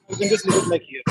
You can just leave it like here.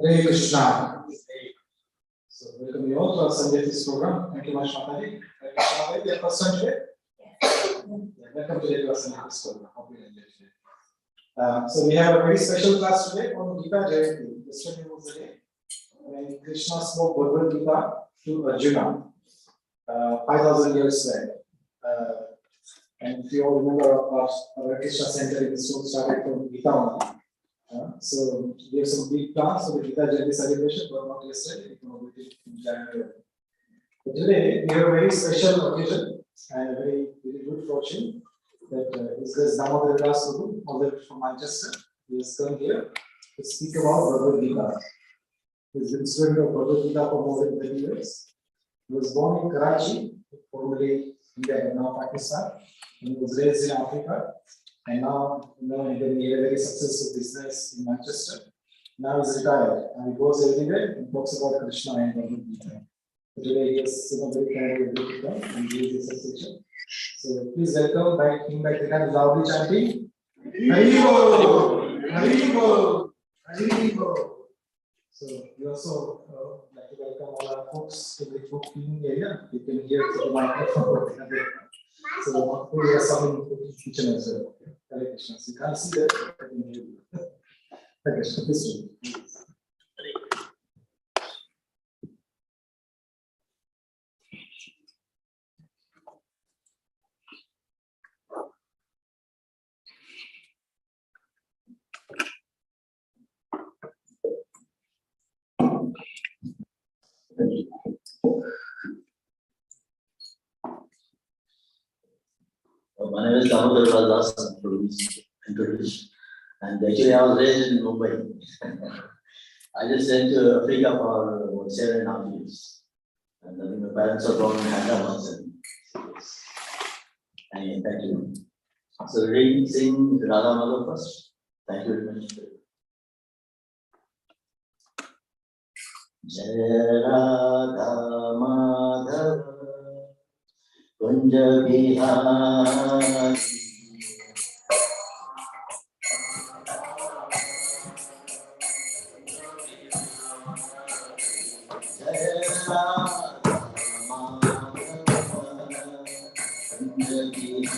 Hare Krishna. So, welcome you all to our Sunday Feast program. Thank you much, Mataji. Hare Krishna. Your first time today? Welcome today to our Sunday Feast program. Hope you enjoy today. So, we have a very special class today on Gita Jayanti. Yesterday was the day when Krishna spoke Bhagavad Gita to Arjuna 5,000 years back. And if you all remember, our Krishna Center episode started from Gita only. So we have some big plans for the Gita Jayanti celebration, but not yesterday. We did in January. But today we have a very special occasion and a very good fortune that is Damodar Vilas all the way from Manchester. He has come here to speak about Bhagavad Gita. He has been student of Bhagavad Gita for more than 30 years. He was born in Karachi, formerly India and now Pakistan. He was raised in Africa. And now, he had a very successful business in Manchester. Now he's retired and he goes everywhere and talks about Krishna and Bhagavad Gita. So today he has very kind to come and give his association. So please welcome him back again, loudly chanting. Haribo! Haribo! Haribo! So we also like to welcome all our folks in the cooking area. You can hear the microphone. So we are serving the kitchen as well. Hare Krishna. So you can't see that, but you can hear you. Hare Krishna. Please do. My name is Damodar, last introduced. And actually, I was raised in Mumbai. I just went to Africa for 7.5 years. And then my parents are born in Hyderabad. And thank you. So, reading, sing Radha Madhav first. Thank you very much. Jai Radha Madhav Kunja Bihari Jai Radha Madhav Kunja Bihari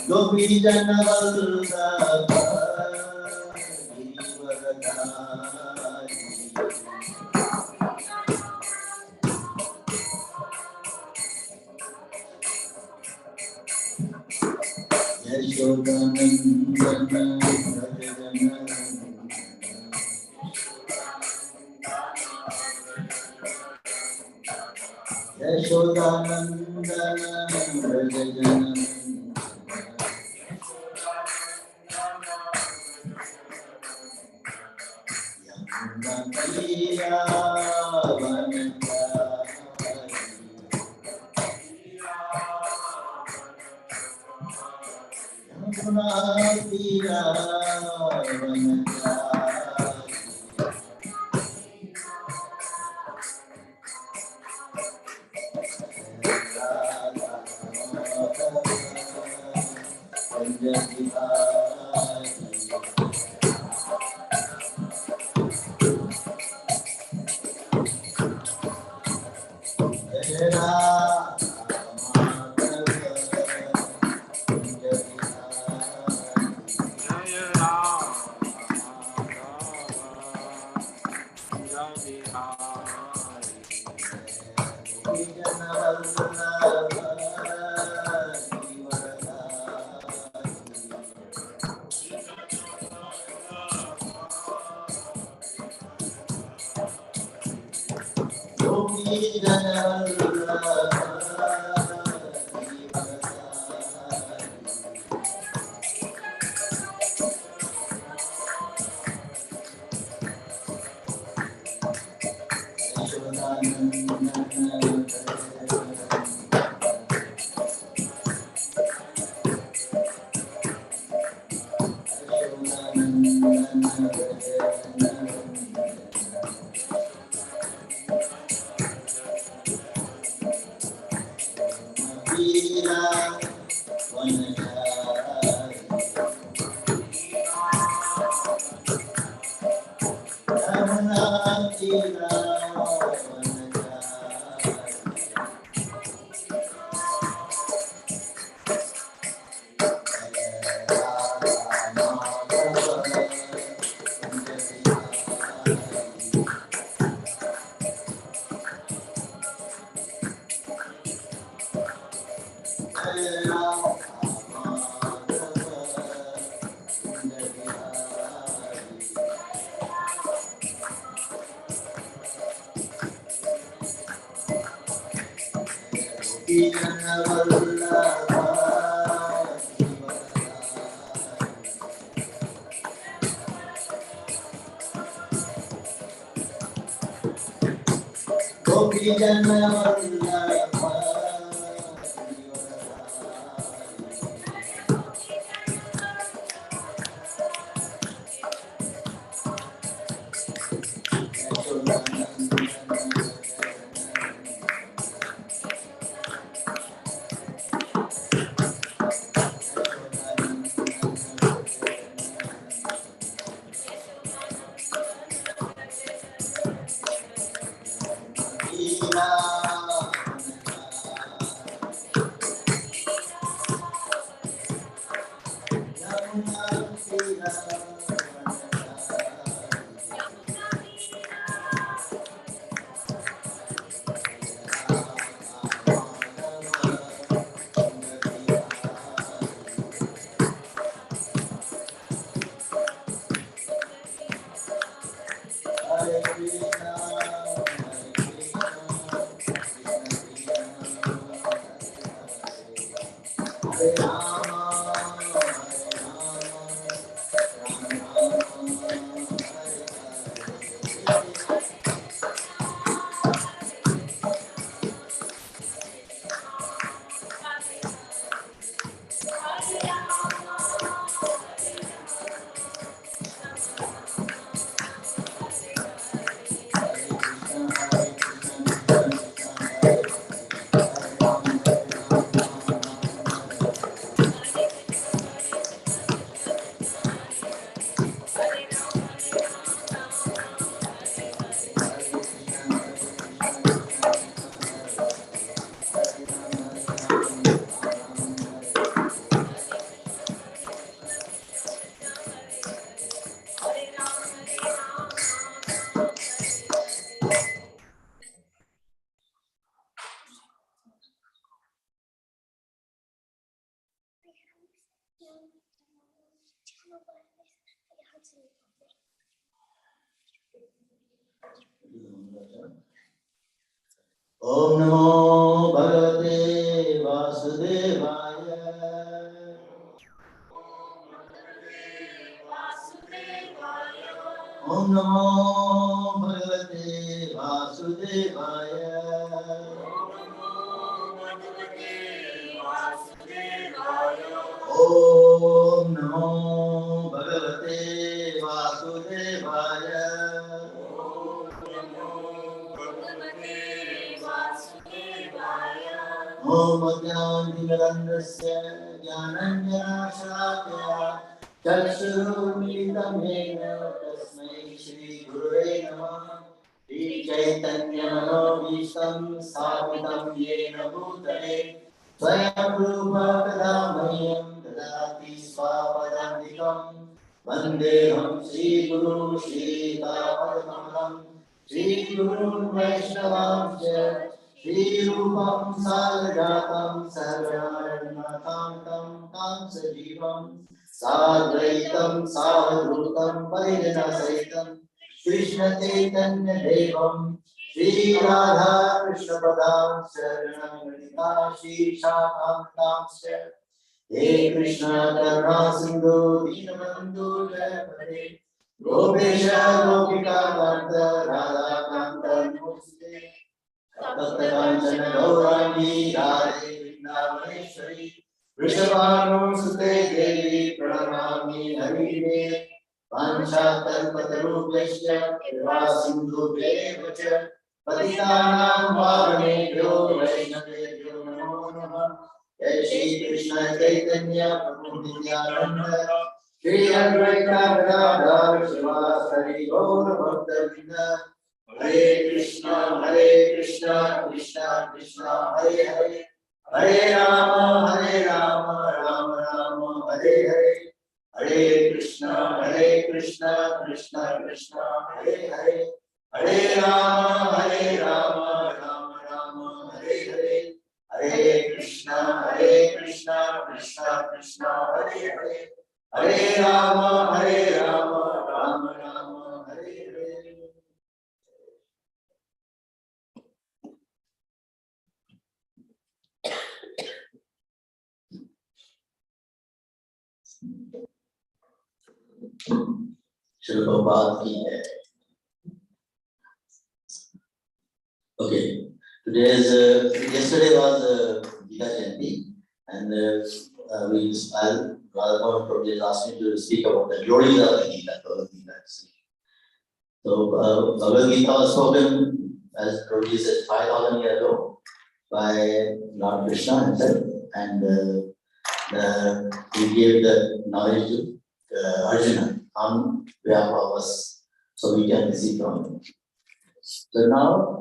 Gopi Jana Vallabha Yashodanandana Rajajana Om Namo Bhagavate Vasudevaya. Om Namo Bhagavate Vasudevaya. Om Namo Bhagavate Vasudevaya. Om Ajnanatimirandasya Jnananjanashalakaya Chakshurumilitam Yena Tasmai Shri Gurave Namah. Shri Chaitanya Manobhishtam Sthapitam Yena Bhutale Swayam Rupa Kadamahyam Dadati Swapadandikam Vandeham Shri Guru Shri Tapadamalam Shri Guru Vaishnavamsya Shri Rupam Sargatam Sarvanatam Tam Tam Sajivam Sadvaitam Savadrutam Parijana Sahitam Krishna Chaitanya Devam Shri Radha Krishna Padam Saranam Gita Shri Shakam Tam He Krishna Karuna Sindhu Dinabandhu Jayapade Gopesha Gopika Kanta Radha Kanta Namaste Taptakanchana Gaurani Radhe Vrindavaneshwari Vrishabhanusute Devi Pranamami Harine Panchakalpatarubhyasya Kripa Sindhubhyevacha Patitanam Pavanebhyo Vaishnavebhyo Namo Namah. Jai Shri Krishna Chaitanya Prabhu Nityananda Shri Advaita Gadadhar Srivasari Gaura Bhakta Vrinda Hare Krishna, Krishna Krishna, Hare Hare, Hare Rama, Rama Rama, Hare Hare, Hare Krishna, Krishna Krishna, Hare Hare, Hare Rama, Rama Rama, Hare Hare, Hare Krishna, Krishna Krishna, Hare Hare, Hare Rama, Rama Rama, Hare Hare. Shri Prabhupada ki hai. Okay, yesterday was Gita Jayanti, and Radha Prabhuji asked me to speak about the glories of the Gita. So, Bhagavad Gita was spoken, as Prabhuji said, 5,000 years ago by Lord Krishna himself, and he gave the knowledge to Arjuna on behalf of us, so we can receive from him. So now,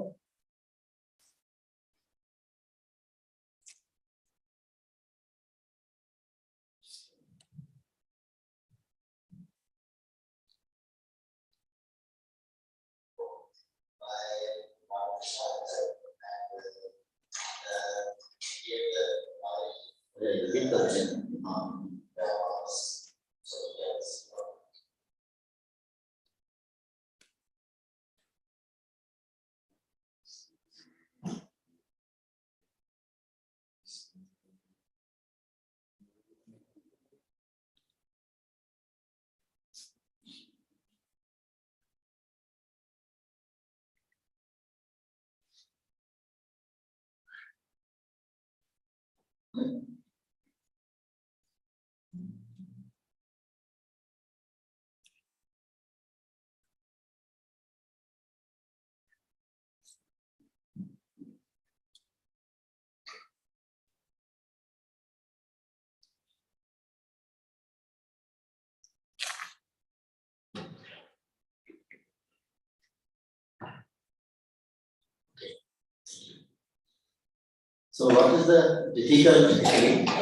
so what is the difficult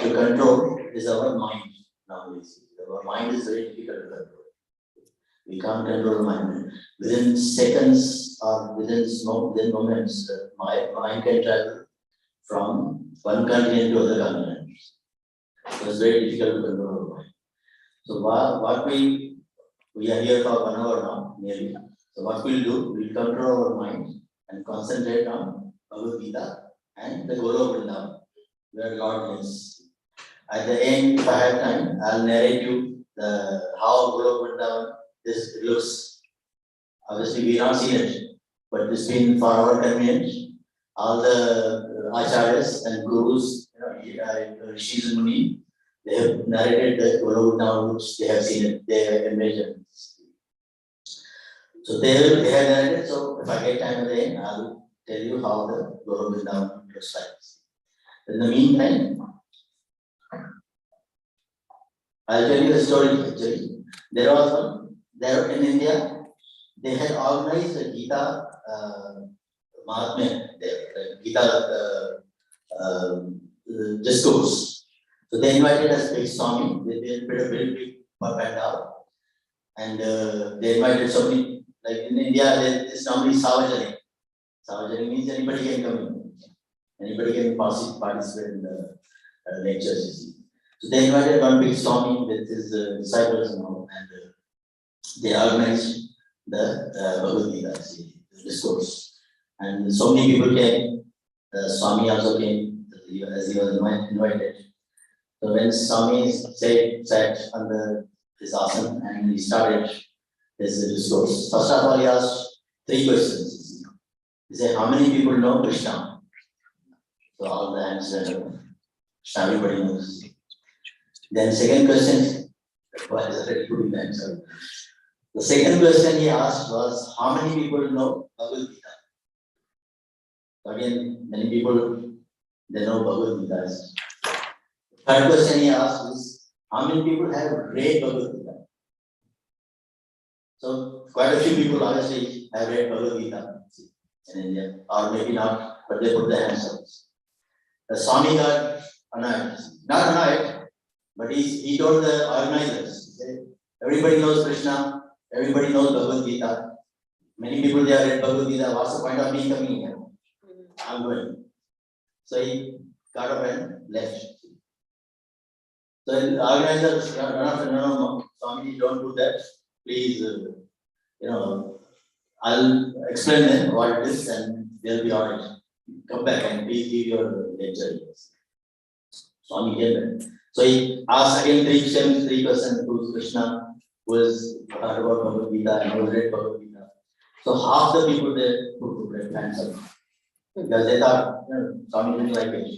to control is our mind nowadays. Our mind is very difficult to control. We can't control the mind. Within seconds or within moments, my mind can travel from one continent to other continent. So it's very difficult to control our mind. So what we are here for 1 hour now, nearly. So what we'll do, we'll control our mind and concentrate on Bhagavad Gita and the Goloka Vrindavan, where Lord is. At the end, if I have time, I'll narrate you how Goloka Vrindavan looks. Obviously, we have not seen it, but it's been for our convenience. All the acharyas and gurus, Rishis and Muni, they have narrated the Goloka Vrindavan, which they have seen it, they have imagined. So they have narrated. So if I get time at the end, I'll tell you how the Goloka Vrindavan looks like. In the meantime, I'll tell you the story actually. There was one, there in India, they had organized a Gita Mahatmya there, Gita discourse. So they invited us big Swami, they did a very big pandal, and they invited so many, like in India, this normally Savajani. Savajani means anybody can come in, anybody can participate in the lectures. So they invited one big Swami with his disciples and all, and they organized the Bhagavad Gita discourse. And so many people came. Swami also came as he was invited. So when Swami sat on his asana and he started his discourse, first of all he asked 3 questions. He said, how many people know Krishna? So all the hands went up. Everybody knows. Then second question, what is already put in the answer. The second question he asked was, how many people know Bhagavad Gita? Again, many people, they know Bhagavad Gita. Third question he asked is, how many people have read Bhagavad Gita? So quite a few people, obviously, have read Bhagavad Gita in India, or maybe not, but they put their hands up. The Swami got annoyed, not annoyed, but he told the organizers, he said, everybody knows Krishna, everybody knows Bhagavad Gita. Many people they have read Bhagavad Gita. What's the point of me coming here? I'm going. So he got up and left. So the organizers, no, Swami, don't do that. Please, I'll explain them what it is and they'll be all right. Come back and please give your lecture. Swami came back. So he asked again 3% who's Krishna, who has heard about Bhagavad Gita and who has read Bhagavad Gita. So half the people there put their hands up. Because they thought, Swami didn't like it.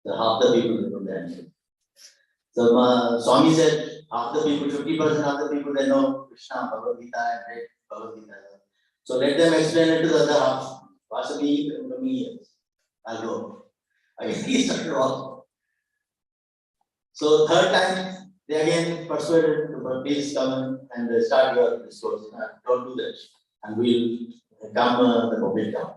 So half the people put their hands up. So Swami said, half the people, 50% of the people, they know Krishna, Bhagavad Gita, and read Bhagavad Gita. So let them explain it to the other half. What's me coming here? I'll go. Again, he started wrong. So third time, they again persuaded, please come and start your discourse. Don't do that. And we'll come the public down.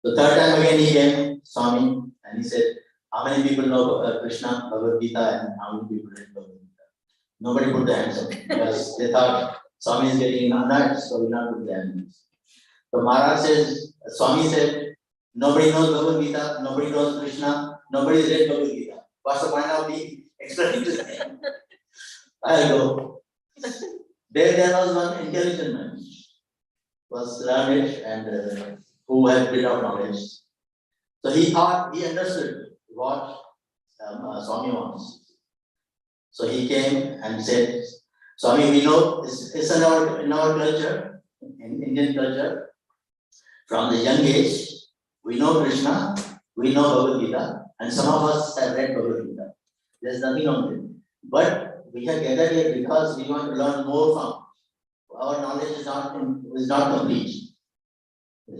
The third time again he came, Swami, and he said, how many people know Krishna, Bhagavad Gita, and how many people read Bhagavad Gita? Nobody put their hands up because they thought Swami is getting annoyed, so we not put their hands. So Maharaj says, Swami said, nobody knows Bhagavad Gita, nobody knows Krishna, nobody has read Bhagavad Gita. What's the point of me explaining to them? I'll go. There was one intelligent man, was learned and who had bit of knowledge. So he thought, he understood what Swami wants. So he came and said, Swami, we know it's in our culture, in Indian culture, from the young age, we know Krishna, we know Bhagavad Gita, and some of us have read Bhagavad Gita. There's nothing on it. But we have gathered here because we want to learn more from. Our knowledge is not complete.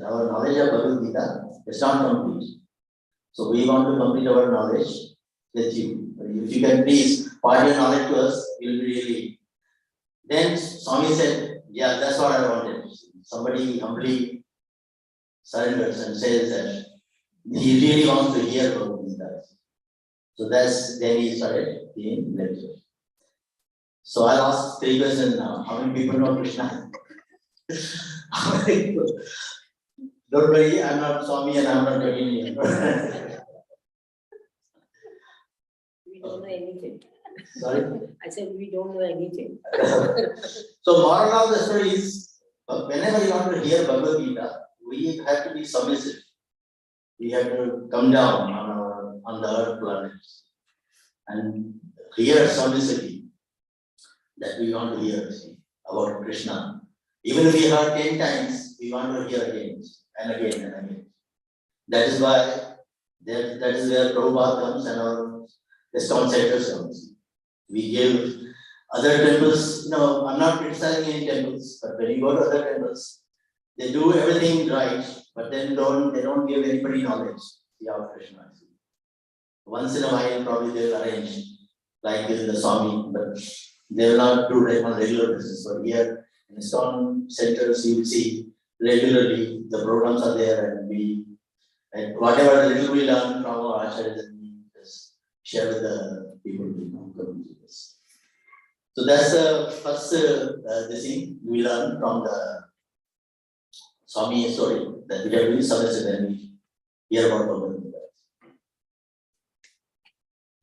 Our knowledge of Bhagavad Gita is not complete. So we want to complete our knowledge with you. If you can please part your knowledge to us, we'll be really. Then Swami said, yeah, that's what I wanted. Somebody humbly surrenders and says that he really wants to hear Bhagavad Gita. So then he started being lectured. So I'll ask 3 questions now. How many people know Krishna? How many people? Don't worry, I'm not Swami and I'm not telling you. We don't know anything. Sorry? I said we don't know anything. So moral of the story is, whenever you want to hear Bhagavad Gita, we have to be submissive. We have to come down on the earth planet and hear submissively that we want to hear about Krishna. Even if we heard 10 times, we want to hear again and again and again. That is why that is where Prabhupada comes and our ISKCON centers comes. We give other temples, I'm not criticizing any temples, but when you go to other temples, they do everything right, but then they don't give anybody knowledge of Krishna. Once in a while, probably they will arrange, like in the Swami, but they will not do it on regular basis. But here in ISKCON centers, you will see regularly the programs are there, and whatever little we learn from our acharyas, we just share with the people who come to this. So that's the first thing we learn from the Swami story, that we have to be submissive and we hear about Bhagavad Gita.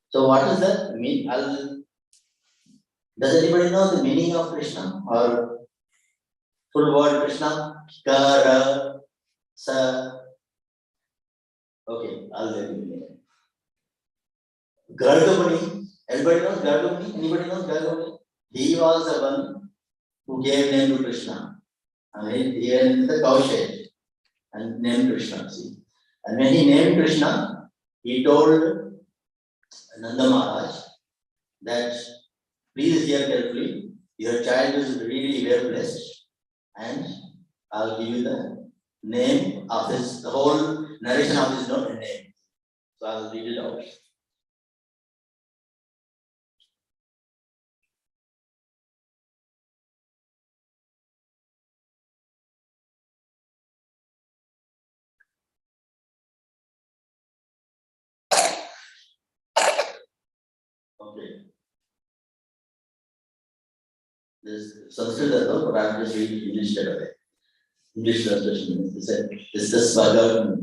So what does that mean? Does anybody know the meaning of Krishna or full word Krishna? Kara, sa. Okay, I'll let you know. Gargamuni. Everybody knows Gargamuni? Anybody knows Gargamuni? He was the one who gave name to Krishna. He went the cow shed and named Krishna. See. And when he named Krishna, he told Nanda Maharaj that please hear carefully, your child is really very blessed, and I'll give you the name of the whole narration of his name. So I'll read it out. Okay. This Sanskrit is no, but I'm just reading English straight away. English translation. He said, this is Bhagavad.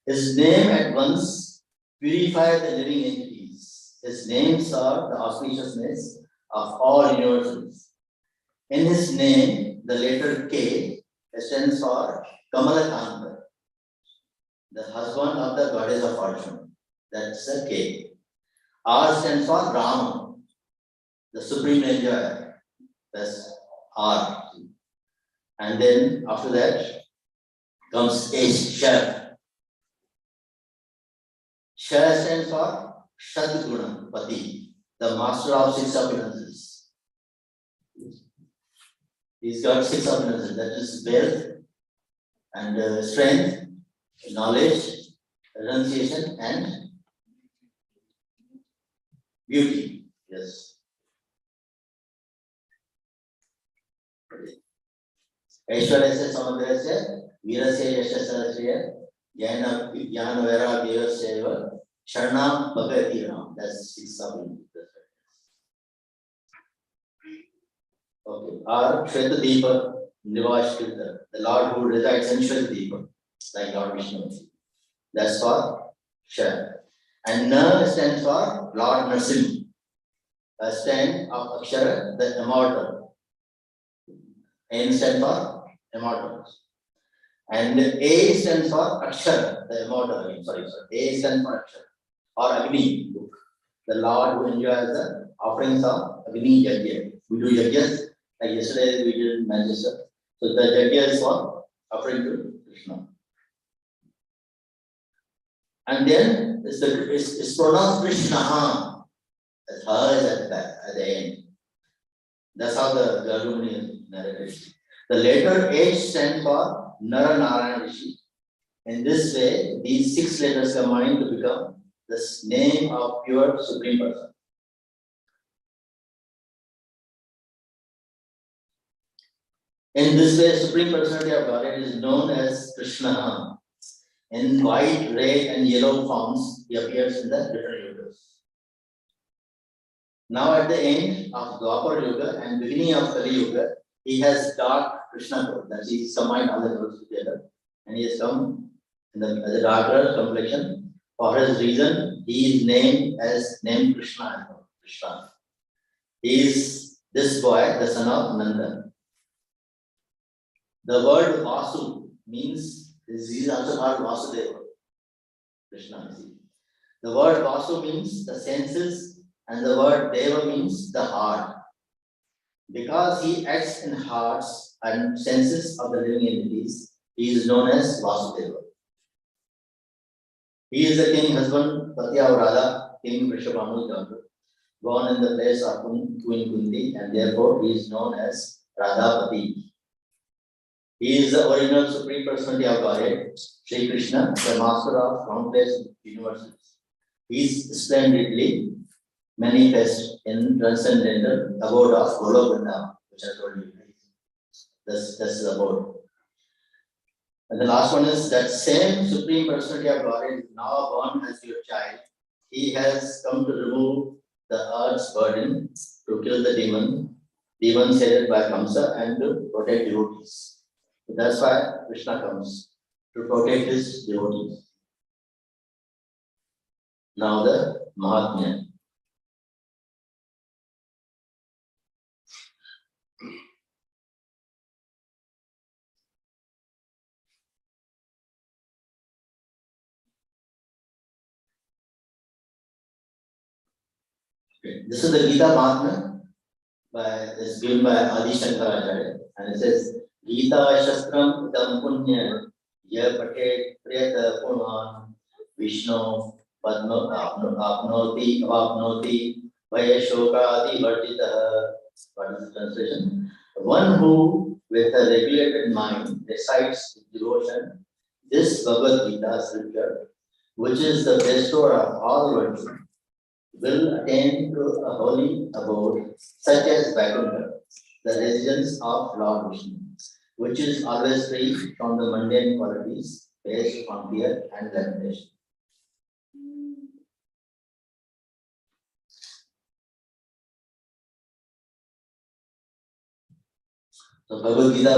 His name at once purified the living entities. His names are the auspiciousness of all universes. In his name, the letter K stands for Kamalakanta, the husband of the goddess of fortune. That's the K. R stands for Rama, the supreme enjoyer. That's R. And then after that comes H, Shar. Shar stands for Shadguna, Pati, the master of six appearances. He's got six appearances, that is wealth and strength, knowledge, renunciation, and beauty. Yes. Aishwarya Samagrasya, Virasya Yashasarasya, Jnana Vairagya Sharanam Bhagavati Ram. That's six appearances. Okay. Or Shwetadeepa Nivashkita, the Lord who resides in Shwetadeepa, like Lord Vishnu. That's for Shara. And Na stands for Lord Narasimha, a stand of Akshara, the immortal. N stands for immortal. And A stands for Akshara, the immortal. Sorry. A stands for Akshara. Or Agni, the Lord who enjoys the offerings of Agni Yajna. We do Yajnas, like yesterday we did in Manchester. So the Yajna is for offering to Krishna. And then it's pronounced Krishna. That ha is at the end. That's how the Garbhuni narrated. The letter H stands for Narasimha Arati. In this way, these six letters combine to become the name of pure Supreme Person. In this way, Supreme Personality of Godhead is known as Krishna. In white, red, and yellow forms, he appears in the different yugas. Now, at the end of Dwapar Yuga and beginning of Kali Yuga, he has dark Krishna color. That is, he's combined all the colors together, and he has come in as a darker complexion. For his reason, he is named Krishna. Krishna. He is this boy, the son of Nanda. The word Vasu means, he is also called Vasudeva. Krishna. The word Vasu means the senses, and the word Deva means the heart. Because he acts in hearts and senses of the living entities, he is known as Vasudeva. He is the king husband, Pati of Radha, King Vrishabhanu's daughter, born in the place of Queen Kunti, and therefore he is known as Radhapati. He is the original Supreme Personality of Godhead, Sri Krishna, the master of countless universes. He is splendidly manifest in transcendental abode of Golokunda, which I told you. That's the abode. And the last one is that same Supreme Personality of Godhead is now born as your child. He has come to remove the earth's burden, to kill the demons headed by Kamsa, and to protect devotees. So that's why Krishna comes, to protect his devotees. Now the Mahatmya. Okay. This is the Gita Mahatmya, it's given by Adi Shankaracharya, and it says, Gita Shastram Idam Punya Ya Pate Priyata Punan Vishnu Padma Apnoti Vaya Shoka Adi Vartita. What is the translation? One who with a regulated mind recites with devotion this Bhagavad Gita scripture, which is the bestower of all virtue, will attain to a holy abode such as Vaikuntha, the residence of Lord Vishnu, which is always free from the mundane qualities based on fear and lamentation. So Bhagavad Gita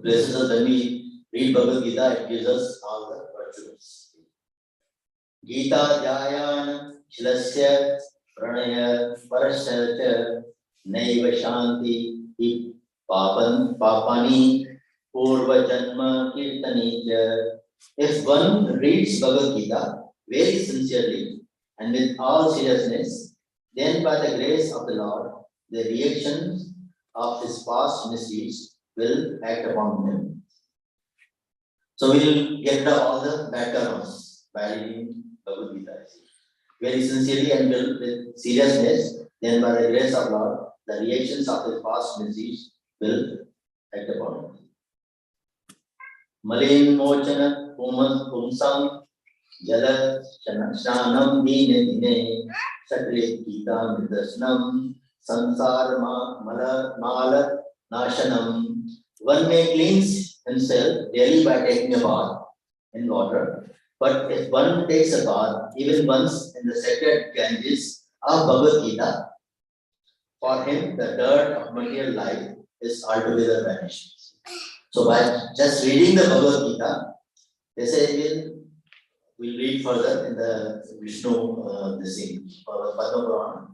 places us when we read Bhagavad Gita, it gives us all the virtues. Gita Jayan Shilasya Pranaya Parasya Naiva Shanti Papani Purva Janma Kirtani. If one reads Bhagavad Gita very sincerely and with all seriousness, then by the grace of the Lord, the reactions of his past misdeeds will act upon him. So we will get rid of all the bad karmas by reading Bhagavad Gita. Very sincerely and with seriousness, then by the grace of Lord, the reactions of his past misdeeds will act upon him. Malin Mochana Pumsam Jala Shanam Dine Dine Sakrit Gita Midasnam Sansar Mala Nashanam. One may cleanse himself daily by taking a bath in water, but if one takes a bath even once in the sacred Ganges of Bhagavad Gita, for him the dirt of material life is altogether vanished. So by just reading the Bhagavad Gita, they say we'll read further in the Vishnu this thing, or Padma Purana.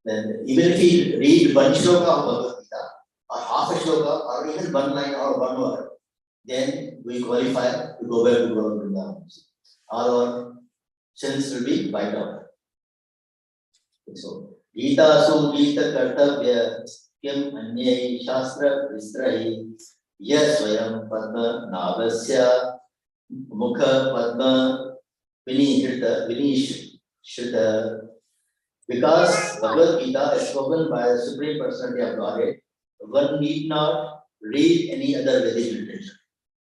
Then even if we read one shloka of Bhagavad Gita, or half a shloka, or even one line or one word, then we qualify to go back to Guru Vrindavan. All our sins will be wiped out. So, Gita Su Gita Kartavya Kim Anyai Shastra Vistrahi Yaswayam Padma Navasya Mukha Padma Vinishita. Because Bhagavad Gita is spoken by the Supreme Personality of Godhead, one need not read any other Vedic literature.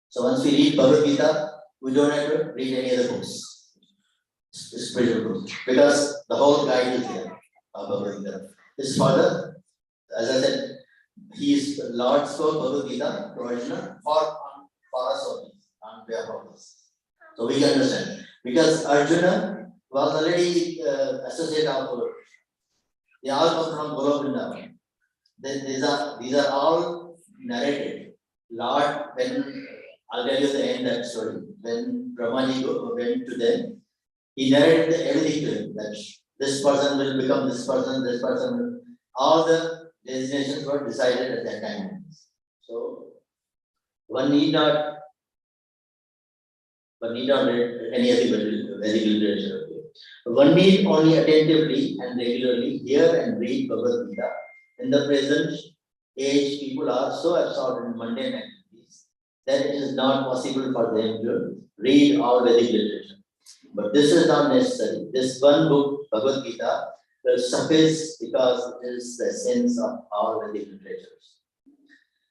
So once we read Bhagavad Gita, we don't have to read any other books, spiritual books, because the whole guide is there of Bhagavad Gita. This is for the, as I said, Lord spoke Bhagavad Gita to Arjuna for us only, on behalf of us. So we can understand. Because Arjuna was already associated of Guru. They all come from Guru Vrindavan. These are all narrated. Lord, when I'll tell you the end of that story. When Brahmaji went to them, he narrated everything to him. That this person will become this person will. All the designations were decided at that time. So one need not read any other Vedic literature. One need only attentively and regularly hear and read Bhagavad Gita. In the present age, people are so absorbed in mundane activities that it is not possible for them to read all Vedic literature. But this is not necessary. This one book, Bhagavad Gita, will suffice because it is the essence of all Vedic literatures.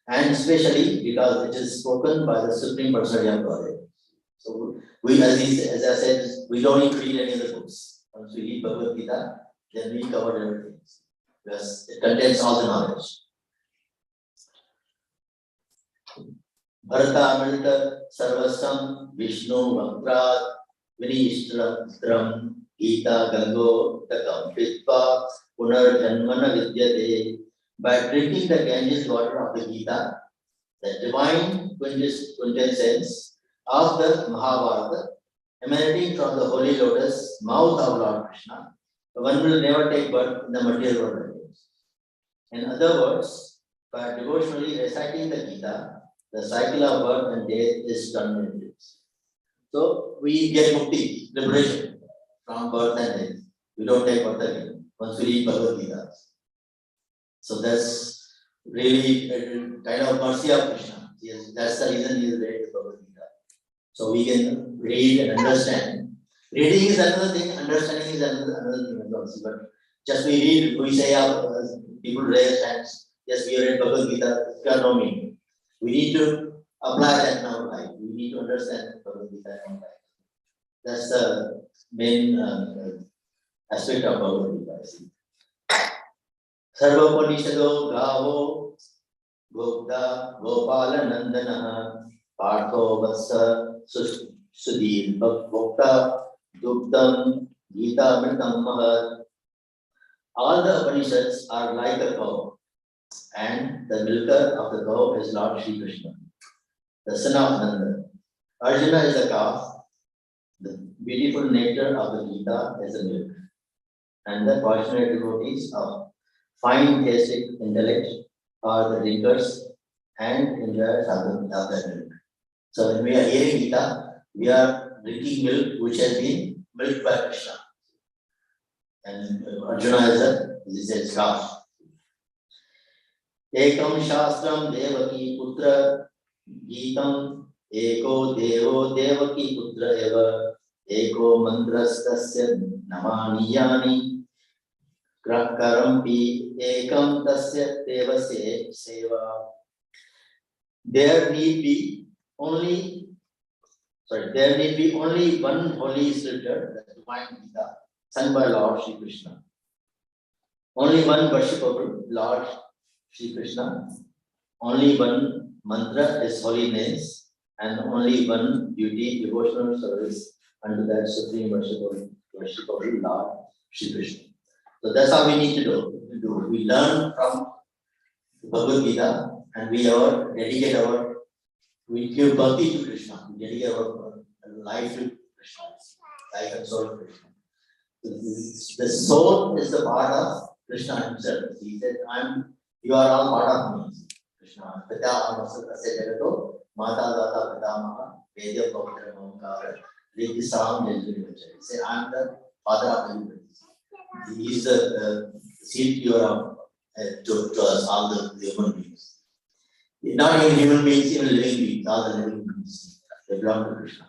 And especially because it is spoken by the Supreme Personality of Godhead. So we, as I said, we don't need to read any other books. Once we read Bhagavad Gita, then we cover everything. Because it contains all the knowledge. Bharata Amrita Sarvasam Vishnu Vankrat Vinishtra Gita Gango Takam Pitva Punar Janmana Vidyate. By drinking the Ganges water of the Gita, the divine quintessence of the Mahabharata, emanating from the holy lotus mouth of Lord Krishna, one will never take birth in the material world. In other words, by devotionally reciting the Gita, the cycle of birth and death is terminated. So we get mukti, liberation from birth and death. We don't take birth again once we read Bhagavad Gita. So that's really a kind of mercy of Krishna. Yes, that's the reason he is read the Bhagavad Gita. So we can read and understand. Reading is another thing, understanding is another thing. But just we read, we say, people raise hands. Yes, we read Bhagavad Gita. It's got no meaning. We need to apply that in our life. We need to understand Bhagavad Gita in our life. That's the main aspect of Bhagavad Gita. Sarvapanishado Gavo Gopta Gopala Nandana Partho Vassa Sudhir Bhakta Duktam Gita Amritam Mahat. All the Upanishads are like a cow, and the milker of the cow is Lord Shri Krishna, the son of Nanda. Arjuna is the calf, the beautiful nature of the Gita is the milk, and the fortunate devotees of fine tasting intellect are the drinkers and enjoyers of the milk. So when we are hearing Gita, we are drinking milk which has been milked by Krishna. And Arjuna is a calf. Ekam Shastram Devaki Putra Gitam Eko Devo Devaki Putra Eva Eko Mantrastasya Namaniyani Karampi Ekam Tasya Devasya Seva. There need be only one holy scripture, the divine Gita, sung by Lord Shri Krishna. Only one worshipable Lord Shri Krishna. Only one mantra is holy names, and only one duty, devotional service unto that supreme worshipable Lord Shri Krishna. So that's how we need to do. We learn from Bhagavad-Gita and we give bhakti to Krishna. We dedicate our life to Krishna, life and soul to Krishna. The soul is the part of Krishna himself. He said, you are all part of me. Krishna. Pita Amasakasya Jagato, Mata Data Pitamaha, Vedya Pavitra Mamkara, Riti Sam Jajuni Vacha. He said, I am the father of everybody. He is the seed giver of to us, all the human beings. Not even human beings, even living beings, all the living beings, they belong to Krishna.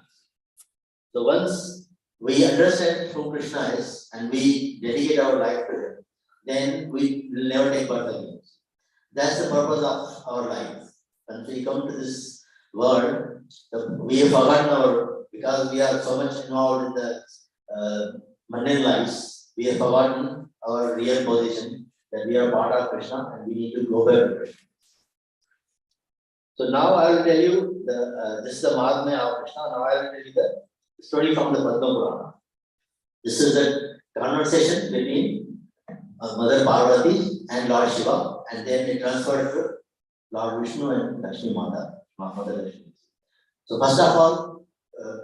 So once we understand who Krishna is and we dedicate our life to him, then we will never take birth again. That's the purpose of our life. Once we come to this world, we have forgotten because we are so much involved in the mundane lives, we have forgotten our real position, that we are part of Krishna and we need to go back to Krishna. So now I will tell you, this is the Mahatmya of Krishna. Now I will tell you the story from the Padma Purana. This is the conversation between Mother Parvati and Lord Shiva, and then it transferred to Lord Vishnu and Lakshmi Mata, Mother Lakshmi. So first of all,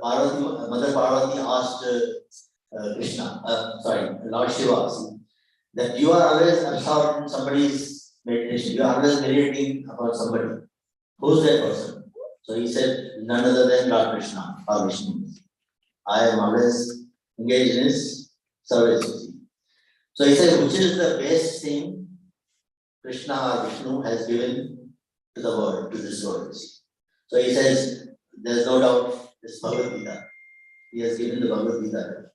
Mother Parvati asked Lord Shiva, that you are always absorbed in somebody's meditation. You are always meditating about somebody. Who's that person? So he said, none other than Lord Krishna or Vishnu. I am always engaged in his service. So he said, which is the best thing Krishna or Vishnu has given to the world, to this world? So he says, there's no doubt, this Bhagavad Gita. He has given the Bhagavad Gita.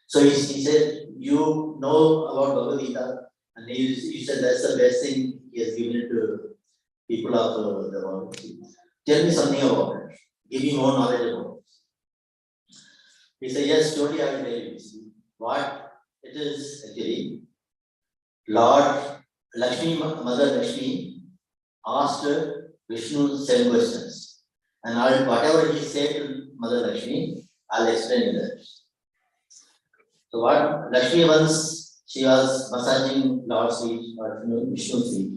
So he said, you know about Bhagavad Gita, and he said that's the best thing he has given it to people of the world. Tell me something about it. Give me more knowledge about it. He said, yes, surely I will tell you. What it is actually, Lord Lakshmi, Mother Lakshmi asked Vishnu 7 questions. And whatever he said to Mother Lakshmi, I'll explain that. So what Lakshmi once, she was massaging Lord's feet or Vishnu's feet.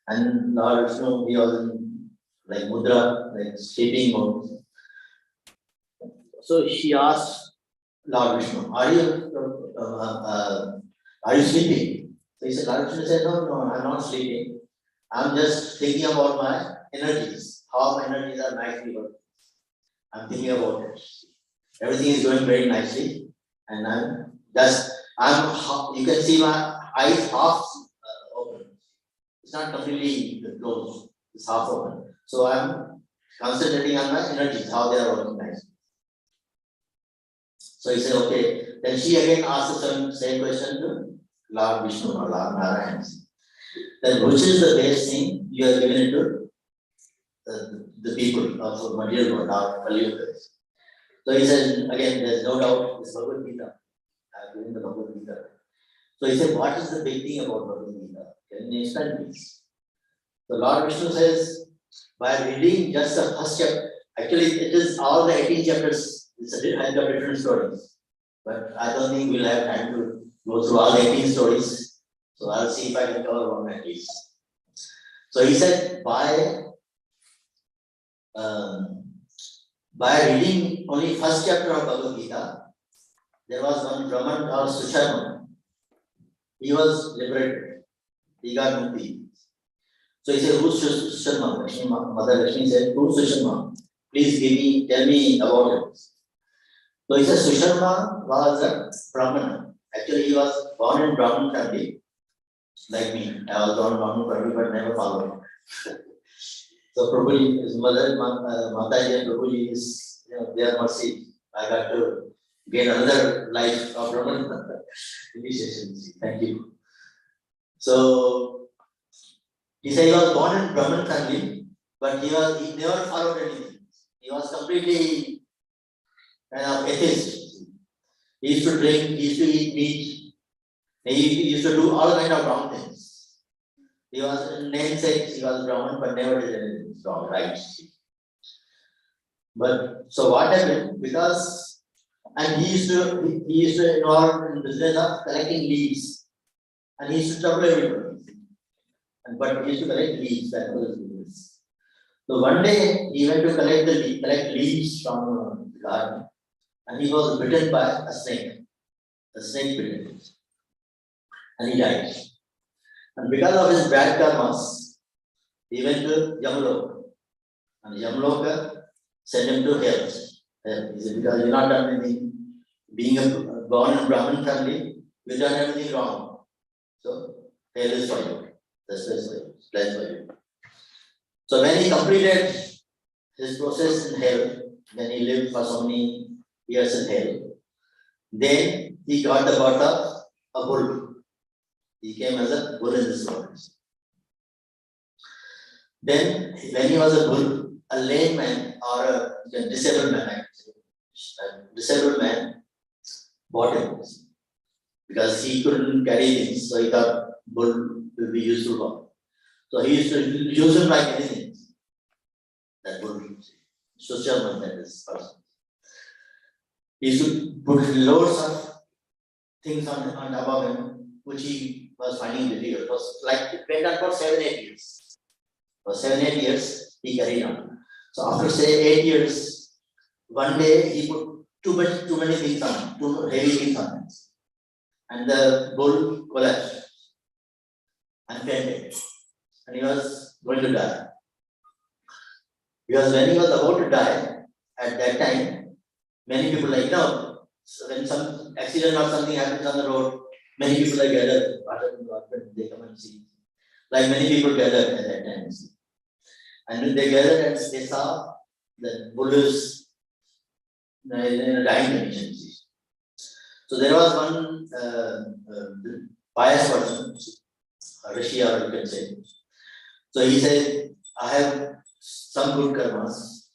And Lord Vishnu, he was in like mudra, like sleeping mode. So she asked Lord Vishnu, are you sleeping? So he said, Lord Vishnu said, no, I'm not sleeping. I'm just thinking about my energies, how my energies are nicely working. I'm thinking about it. Everything is going very nicely, and you can see my eyes half open. It's not completely closed, it's half open. So I'm concentrating on my energies, how they are working nicely. So he said, okay. Then she again asked the same question to Lord Vishnu or Lord Narayan. Then which is the best thing you have given it to the people of material world, our Kali. So he said, again, there's no doubt, this Bhagavad Gita. I have given the Bhagavad Gita. So he said, what is the big thing about Bhagavad Gita? Can you explain please? So Lord Vishnu says, by reading just the first chapter, actually it is all the 18 chapters, it's a different stories. But I don't think we'll have time to go through all 18 stories. So I'll see if I can cover one at least. So he said, by reading only first chapter of Bhagavad Gita, there was one Brahman called Susharma. He was liberated. He got mukti. So he said, who's Susharma? Mother Lakshmi said, who's Susharma? Please tell me about him. So he said, Susharma was a Brahman. Actually, he was born in Brahman family, like me. I was born in Brahman family, but never followed. So Prabhuji, his mother, Mataji and Prabhuji is, their mercy. I got to gain another life of Brahman initiation. Thank you. So he said he was born in Brahman family, but he never followed anything. He was completely kind of atheist. He used to drink, he used to eat meat, he used to do all kind of wrong things. He was in namesake, he was Brahman, but never did anything wrong, right? But so what happened? Because he used to involve in business of collecting leaves, and he used to trouble everybody. But he used to collect leaves, that was his business. So one day he went to collect leaves from the garden, and he was bitten by a snake. The snake bit him, and he died. And because of his bad karmas, he went to Yamloka, and Yamloka sent him to hell. He said, because you're not done anything, being born in Brahmin family, you've done everything wrong. So hell is for you. That's for you. So when he completed his process in hell, then he lived for so many years in hell. Then he got the birth of a bull. He came as a bull in this world. Then, when he was a bull, a lame man or a disabled man bought him because he couldn't carry things. So he thought bull will be useful for him. So he used to use him like anything. That bull, social man, that is person. He used to put loads of things on top of him, which he was finding difficult. It was like it went on for 7-8 years. For 7-8 years, he carried on. So after say 8 years, one day he put too many things on, too heavy things on him, and the bull collapsed and fainted, and he was going to die. Because when he was about to die, at that time, many people so when some accident or something happens on the road, many people are gathered. What happened? They come and see. Like many people gathered at that time. And when they gathered and they saw the bull is in a dying condition. So there was one pious person, a rishi or you can say. So he said, I have some good karmas.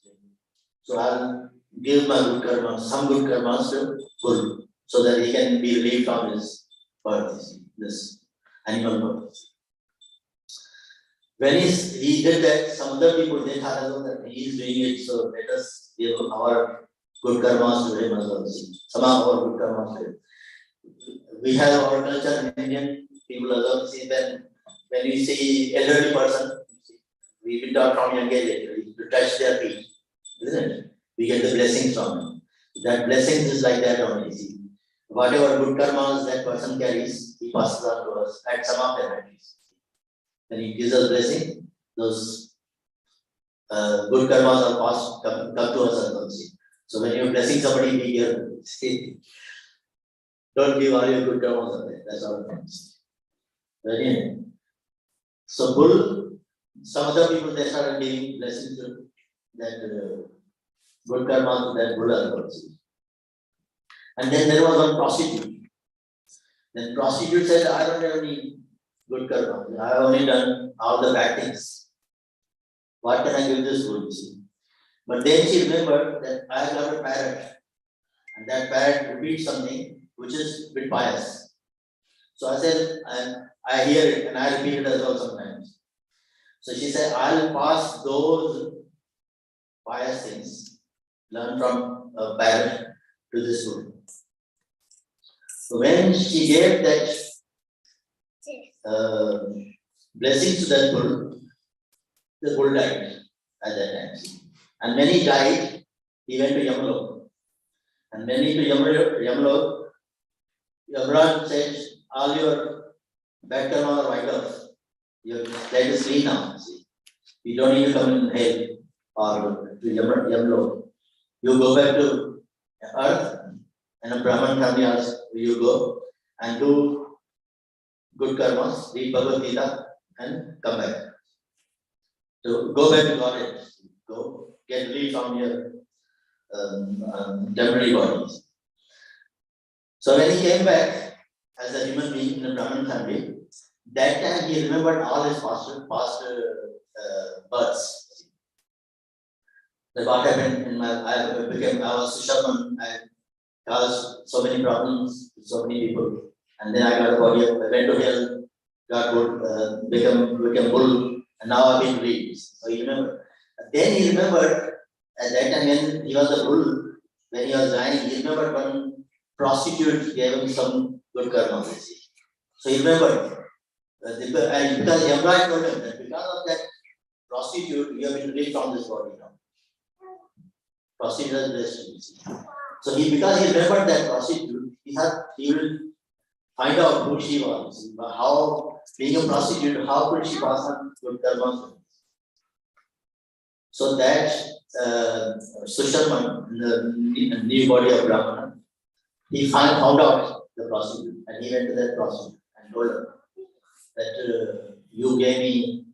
So I'll give my good karmas, some good karmas to bull, so that he can be relieved from his birth, this animal birth. When he did that, some other people they thought that he is doing it, so let us give our good karmas to him as well. Some of our good karmas to him. We have our culture in Indian people as well. See, when we see elderly person, we will talk from young age to touch their feet, isn't it? We get the blessings from him. That blessings is like that only. See, whatever good karmas that person carries, he passes on to us at some of them at least. When he gives us blessing, those good karmas are passed, come to us as well. See. So when you're blessing somebody, be careful. See, don't give all your good karmas away. That's all it means. Very. So bull, some other people they started giving blessings to that good karma to that bull as well. And then there was one prostitute. Then prostitute said, I don't have any good karma. I have only done all the bad things. What can I give this bull? But then she remembered that I have got a parrot. And that parrot repeats something which is a bit pious. So I said, I hear it and I repeat it as well sometimes. So she said, I'll pass those pious things, learn from a parrot to this bull. So when she gave that blessing to that bull, the bull died at that time. And when he died, he went to Yamalok. And when he to Yamalok, Yamaraj said, all your bad karma are wiped off. Your life is clean now. See. You don't need to come in hell or to Yamalok. You go back to earth, and a Brahman family asks, you go and do good karmas, read Bhagavad Gita, and come back. So go back to Godhead. Go get relief from your temporary bodies. So when he came back as a human being in a Brahman family, that time he remembered all his past births. That what happened in I was Sharman, I caused so many problems to so many people. And then I got a body, I went to hell, got good, became bull, and now I've been released. So he remembered. Then he remembered at that time when he was a bull, when he was dying, he remembered one prostitute gave him some good karma. So he remembered. And because Yamraj told him that because of that prostitute, you have been released from this body now. Prostitute is blessed. So because he remembered that prostitute, he thought he will find out who she was, how being a prostitute, how could she pass on good karma. So that Susharman, the new body of Brahmana, he found out the prostitute and he went to that prostitute and told her that you gave me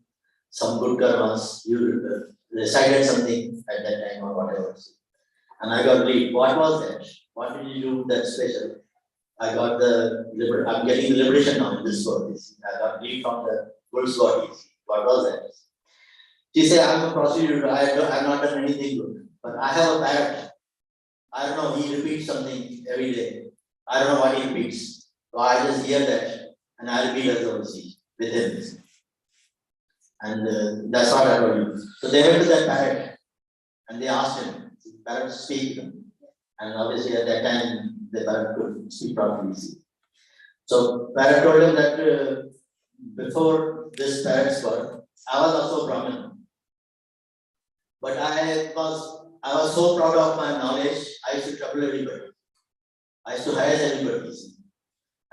some good karmas, you recited something at that time or whatever. And I got relief. What was that? What did you do that special? I got I'm getting the liberation now in this world. I got relief from the bull's body. What was that? She said, I'm a prostitute, I've not done anything good. But I have a parrot. I don't know, he repeats something every day. I don't know what he repeats. So I just hear that and I repeat as well with him. And that's what I told you. So they went to that parrot and they asked him, the parrot speak to them. And obviously at that time the parrot could speak properly. So parrot told him that before this parrot's birth, I was also Brahmin. But I was so proud of my knowledge, I used to trouble everybody. I used to harass everybody.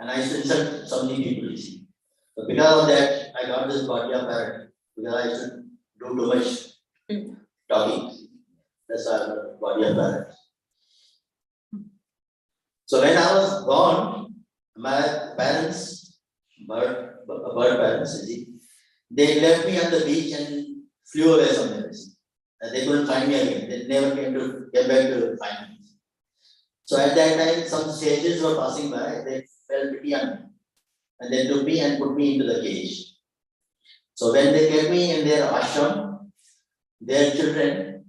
And I used to insult so many people. So because of that, I got this body of parrot. Because I used to do too much talking. That's why I got the body of parrot. So when I was born, my parents, bird parents, they left me on the beach and flew away somewhere. And they couldn't find me again. They never came back to find me. So at that time, some sages were passing by. They felt pity on me, and they took me and put me into the cage. So when they kept me in their ashram, their children,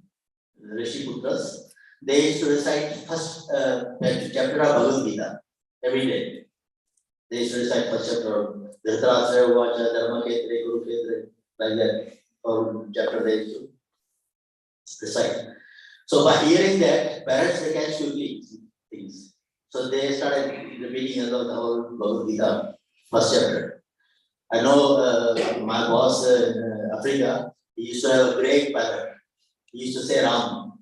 Rishi Putras, they used to recite first chapter of Bhagavad-Gita every day. They used to recite first chapter of Dhritarashtra, Vacha, Dharma Ketre, Guru Ketre, like that. Or chapter they used to recite. So by hearing that, parents they catch quickly things. So they started repeating about the whole Bhagavad Gita, first chapter. I know my boss in Africa, he used to have a great parrot. He used to say Ram.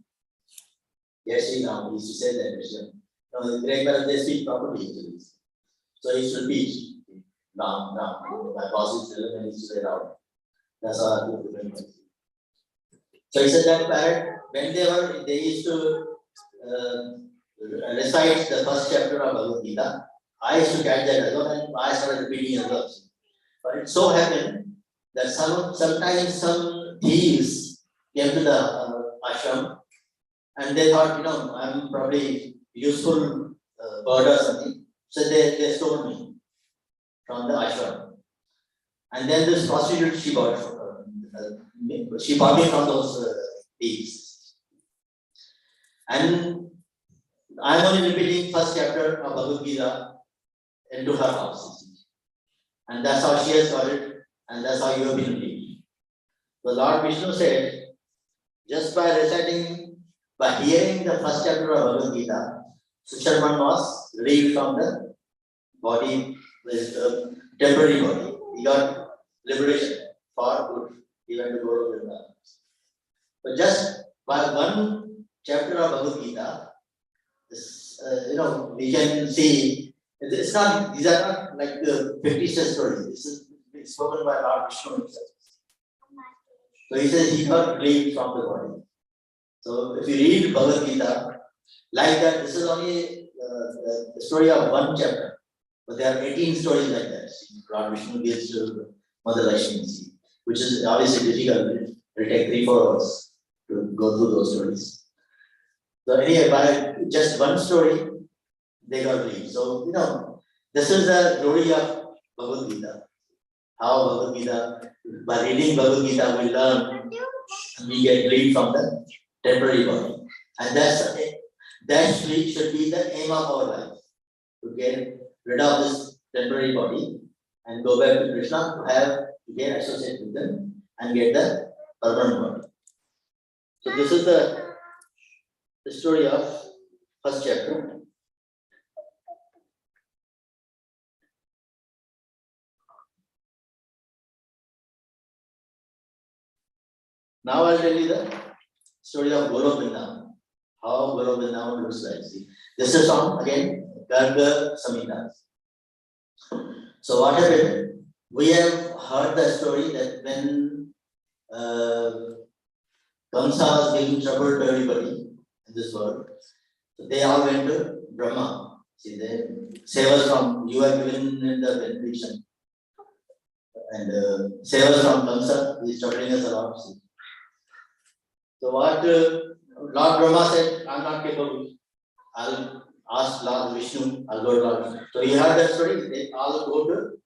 Yes, Ram. He used to say that. No, the great parrot they speak properly. So he used to repeat Ram, Ram. My boss used to say Ram. That's how I do remember. So he said that parrot, when they used to recite the first chapter of Bhagavad Gita, I used to catch that as well and I started repeating as well. But it so happened that sometimes some thieves came to the ashram and they thought, I'm probably useful bird or something. So they stole me from the ashram. And then this prostitute she bought me from those thieves. And I'm only repeating first chapter of Bhagavad Gita into her house. And that's how she has got it, and that's how you have been relieved. The Lord Vishnu said, just by hearing the first chapter of Bhagavad Gita, Susharman was relieved from the body, temporary body. He got liberation for good. he went to Golokinda. But just by one chapter of Bhagavad Gita, this, we can see it's not, these are not like the fictitious stories. This is spoken by Lord Vishnu himself. So he says he got relieved from the body. So if you read Bhagavad Gita, like that, this is only the story of one chapter, but there are 18 stories like that. Lord Vishnu gives to Mother Lakshmi, which is obviously difficult. It will take 3-4 hours to go through those stories. So anyway, by just one story, they got relieved. So this is the glory of Bhagavad Gita. How Bhagavad Gita, by reading Bhagavad Gita, we learn, we get relieved from the temporary body. And that should be the aim of our life, to get rid of this temporary body and go back to Krishna, to get associated with them and get the permanent body. So this is the story of first chapter. Now I'll tell you the story of Golokinda, how Golokinda looks like. See, this is on again Garga Samhita. So what happened? We have heard the story that when Kamsa was giving trouble to everybody in this world, so they all went to Brahma. See, they savers from you are given in the benediction, and savers from Kamsa is troubling us a lot. See. So what Lord Brahma said, I'm not capable. I'll ask Lord Vishnu, I'll go to Lord Vishnu. So he heard that story, they all go to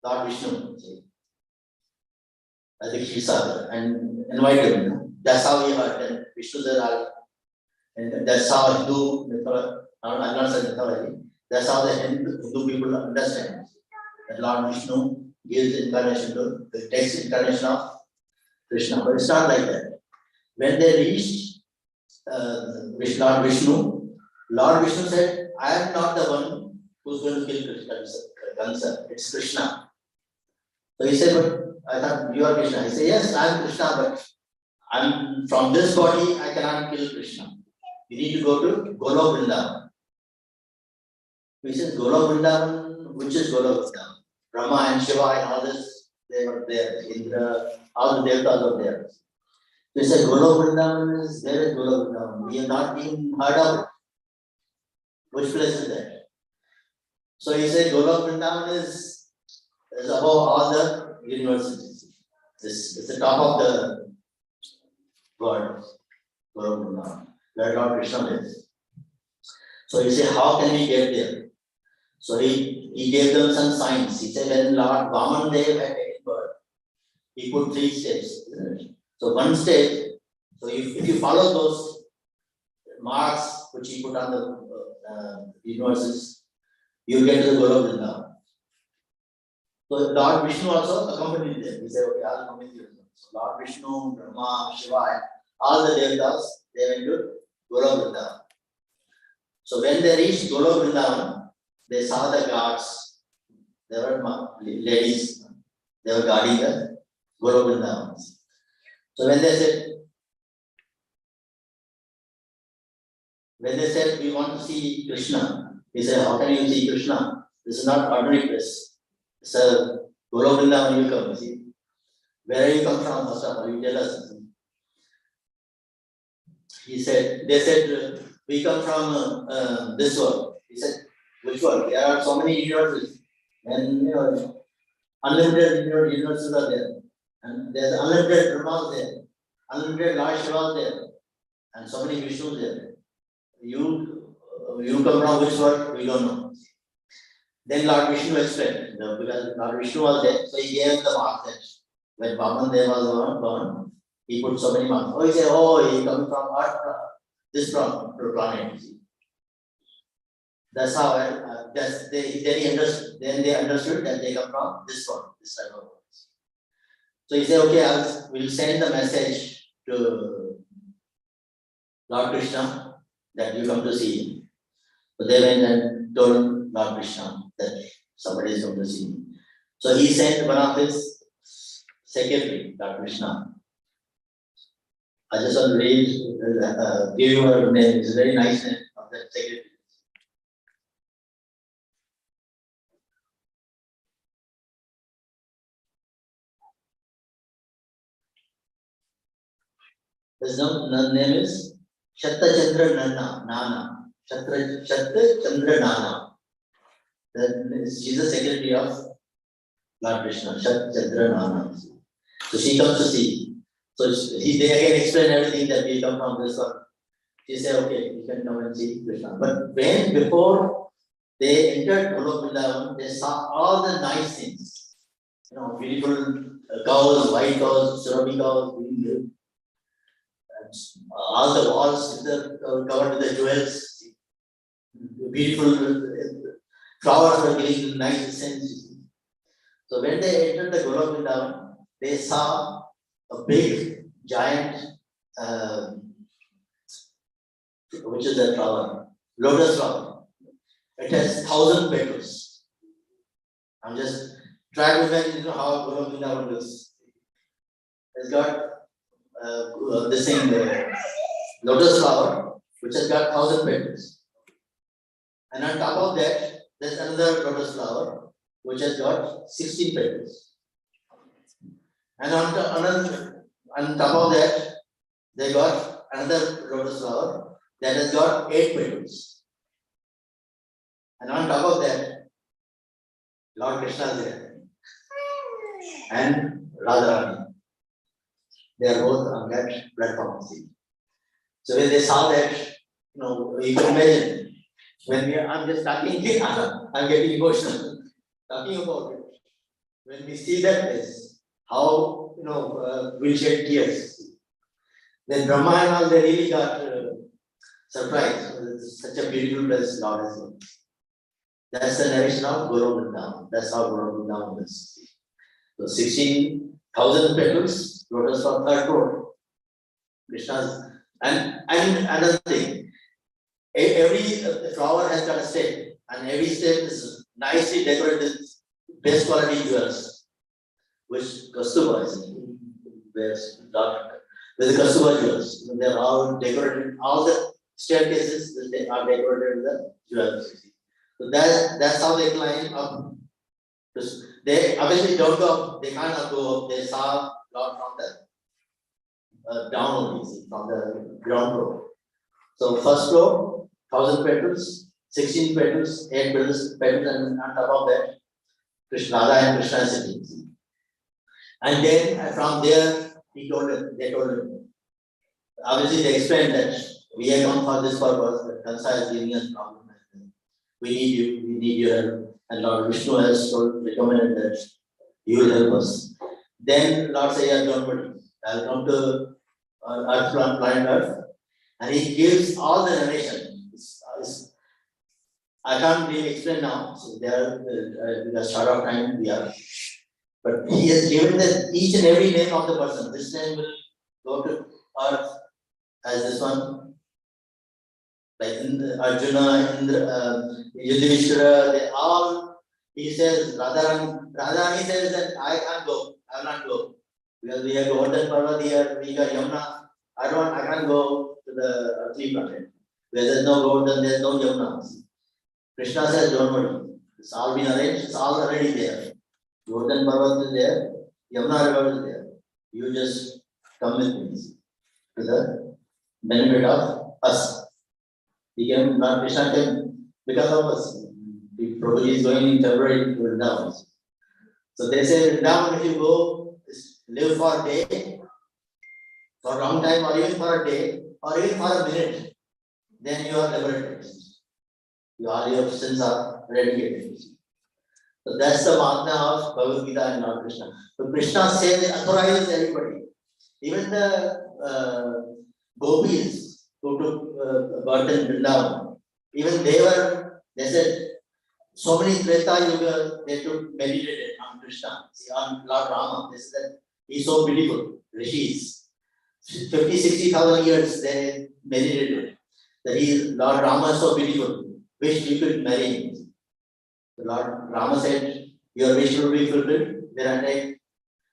Lord Vishnu. See. I think he saw and invited him. That's how he heard. And Vishnu said, and that's how Hindu mythology, I'm not saying mythology, that's how the Hindu people understand that Lord Vishnu gives incarnation to, takes incarnation of Krishna. But it's not like that. When they reached Lord Vishnu said, I am not the one who's going to kill Kansa. It's Krishna. So he said, but I thought you are Krishna. He said, yes, I am Krishna, but I'm from this body, I cannot kill Krishna. You need to go to Golok Vrindavan. He says, Golok Vrindavan, which is Golok Vrindavan? Brahma and Shiva and all this, they were there. Indra, all the devtas were there. He said, Golok Vrindavan is there. Golok Vrindavan. We have not even heard of it. Which place is that? So he said, Golok Vrindavan is above all the universes. It's the top of the world. Golok Vrindavan, where Lord Krishna lives. So he said, how can we get there? So he gave them some signs. He said, when Lord Vaman Dev had taken birth, he put 3 steps. So one step, so if you follow those marks which he put on the universes, you get to the Golok Vrindavan. So Lord Vishnu also accompanied them. He said, okay, I'll accompany you. So Lord Vishnu, Brahma, Shiva, all the devtas, they went to Golok Vrindavan. So when they reached Golok Vrindavan, they saw the guards. There were ladies, they were guarding the Golok Vrindavan. So when they said, we want to see Krishna, he said, how can you see Krishna? This is not ordinary place. It's a Golok Vrindavan you come, see. Where you come from, first of all, you tell us. They said, we come from this world. He said, which world? There are so many universes. And unlimited universes are there. And there's unlimited Brahmas there. Unlimited Lord Shiva there. And so many Vishnus there. You come from which world? We don't know. Then Lord Vishnu explained, because Lord Vishnu was there, so he gave the marks that when Vaman Dev was born, he put so many marks. Oh, he said, he comes from Earth, this planet. That's how then they understood that they come from this one, this type of world. So he said, okay, we'll send the message to Lord Krishna that you come to see him. So they went and told Lord Krishna that somebody is going to see him. So he sent one of his secretary, Lord Krishna. I just want to read, give you her name. It's a very nice name of that secretary. His name is Shatta Chandra Nana. Shatta Chandra Nana. She's the secretary of Lord Krishna, Shatta Chandra Nana. So she comes to see. So they again explain everything that we come from this one. She said, okay, you can come and see Krishna. But before they entered Golok Vrindavan, they saw all the nice things. You know, beautiful cows, white cows, Surabhi cows, green, all the walls covered with the jewels. Beautiful flowers were giving nice sense. So when they entered the Golok Vrindavan, they saw a big, giant, which is that flower? Lotus flower. It has 1,000 petals. I'm just trying to imagine how Golok Vrindavan looks. It's got the same lotus flower, which has got 1,000 petals. And on top of that, there's another lotus flower, which has got 16 petals. And on top of that, they got another lotus flower that has got 8 petals. And on top of that, Lord Krishna is there. And Radharani. They are both on that platform. So when they saw that, you can imagine, I'm just talking here, I'm getting emotional, talking about it. When we see that place, how, we'll shed tears. Then Brahma and all, they really got surprised. It's such a beautiful place, Lord has done. That's the narration of Golok Vrindavan. That's how Golok Vrindavan is. So 16,000 petals, lotus for third crore. Krishna's, and another thing, every flower has got a stem, and every stem is nicely decorated with best quality jewels, which Kastuba is. There's the Kastuba jewels. They're all decorated, all the staircases they are decorated with the jewels. So that's how they climb up. They obviously don't go up, they can't go up. They saw Lord from the down only, from the ground floor. So first floor, 1,000 petals, 16 petals, 8 petals, and on top of that, Radha and Krishna sitting. And then from there, they told him, obviously they explained that we have come for this purpose, that Kansa is giving us problem. We need your help. And Lord Vishnu has recommended that you will help us. Then Lord says, yeah, don't worry, I'll come to Earth, planet Earth, and he gives all the narration. I can't really explain now, so there because short of time we are. But he has given each and every name of the person. This name will go to Earth as this one. Like Arjuna, Yudhishthira, they all, he says, Radharani says that I can't go, I will not go. Because we have Golden Parvat here, we got Yamuna. I can't go to the earthly planet. Where there's no Golden, there's no Yamuna. Krishna says, don't worry. It's all been arranged, it's all already there. Golden Parvat is there, Yamuna river is there. You just come with me to the benefit of us. Lord Krishna came because of us. The Prabhuji is going in February to Vrindavan. So they say, Vrindavan, if you go, live for a day, for a long time, or even for a day, or even for a minute, then you are liberated. All your sins are eradicated. So that's the Magna of Bhagavad Gita and Lord Krishna. So Krishna says, authorizes everybody. Even the gopis who took birth in Vrindavan, even they said, so many Treta Yuga, they took meditated on Krishna, on Lord Rama. They said that he's so beautiful, rishis. 50,000-60,000 years they meditated that Lord Rama is so beautiful, wish you could marry him. The Lord Rama said, your wish will be fulfilled. Then I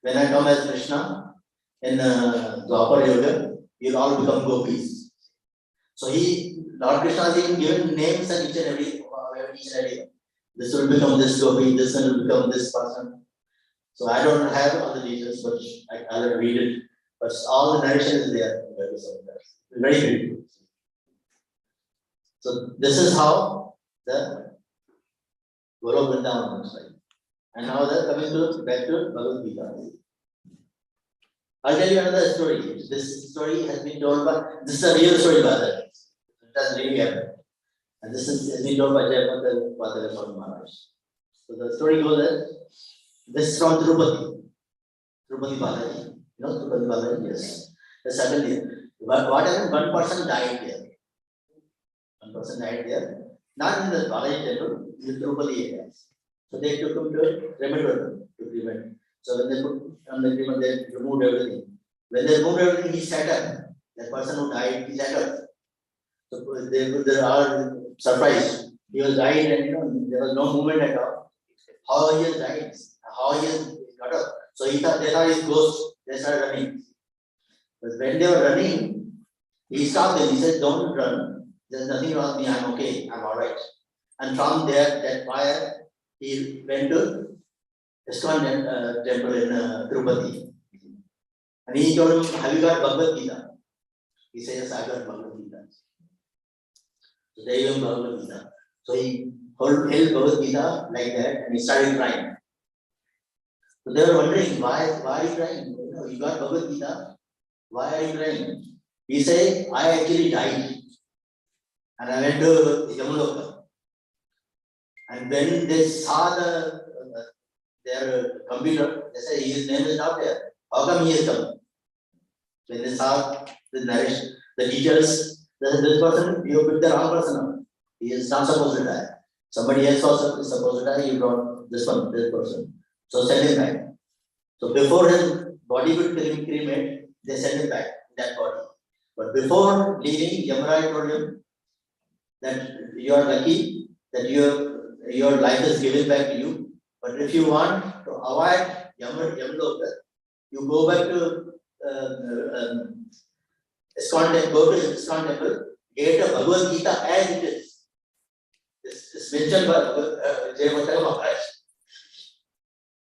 when I come as Krishna in Dwapar Yoga, you'll all become gopis. So Lord Krishna has even given names and each and every. This will become this gopi, this one will become this person. So I don't have all the details, but I'll read it. But all the narration is there. Very beautiful. So this is how the Guru Vrindavan looks like. And now they're coming back to Bhagavad Gita. I'll tell you another story. This story has been told by, this is a real story by the way. It doesn't really happen. And this has been told by Jayapatha Padre Maharaj. So the story goes that this is from Tirupati. Tirupati Balaji. You know Tirupati Balaji? Yes. The suddenly, what happened? One person died there. One person died there. Not in the Balaji temple, in the Tirupati area. So they took him to crematorium to cremate. So when they put on the crematorium, they removed everything. When they removed everything, he sat up. That person who died, he sat up. So they are surprised. He was died and there was no movement at all. How he has died, how he has got up. So they thought his ghost, they started running. But when they were running, he stopped them. He said, don't run. There's nothing wrong with me. I'm okay. I'm all right. And from there, that fire, he went to ISKCON temple in Tirupati. And he told him, have you got Bhagavad-Gita? He said, yes, I got Bhagavad-Gita. So they gave him Bhagavad-Gita. So he held Bhagavad-Gita like that and he started crying. So they were wondering, why are you crying? You got Bhagavad-Gita. Why are you crying? He said, I actually died. And I went to Yamaloka. And when they saw their computer, they said, his name is not there. How come he is coming? When they saw the narration, the details, this person, you picked the wrong person up. He is not supposed to die. Somebody else was supposed to die, you brought this person. So send him back. So before his body would cremate, they sent him back, that body. But before leaving, Yamaraj told him that you are lucky that your life is given back to you. But if you want to avoid Yamaloka, you go back to ISKCON temple, go to ISKCON temple, get a Bhagavad Gita as it is. It's mentioned by Jayapatha Maharaj.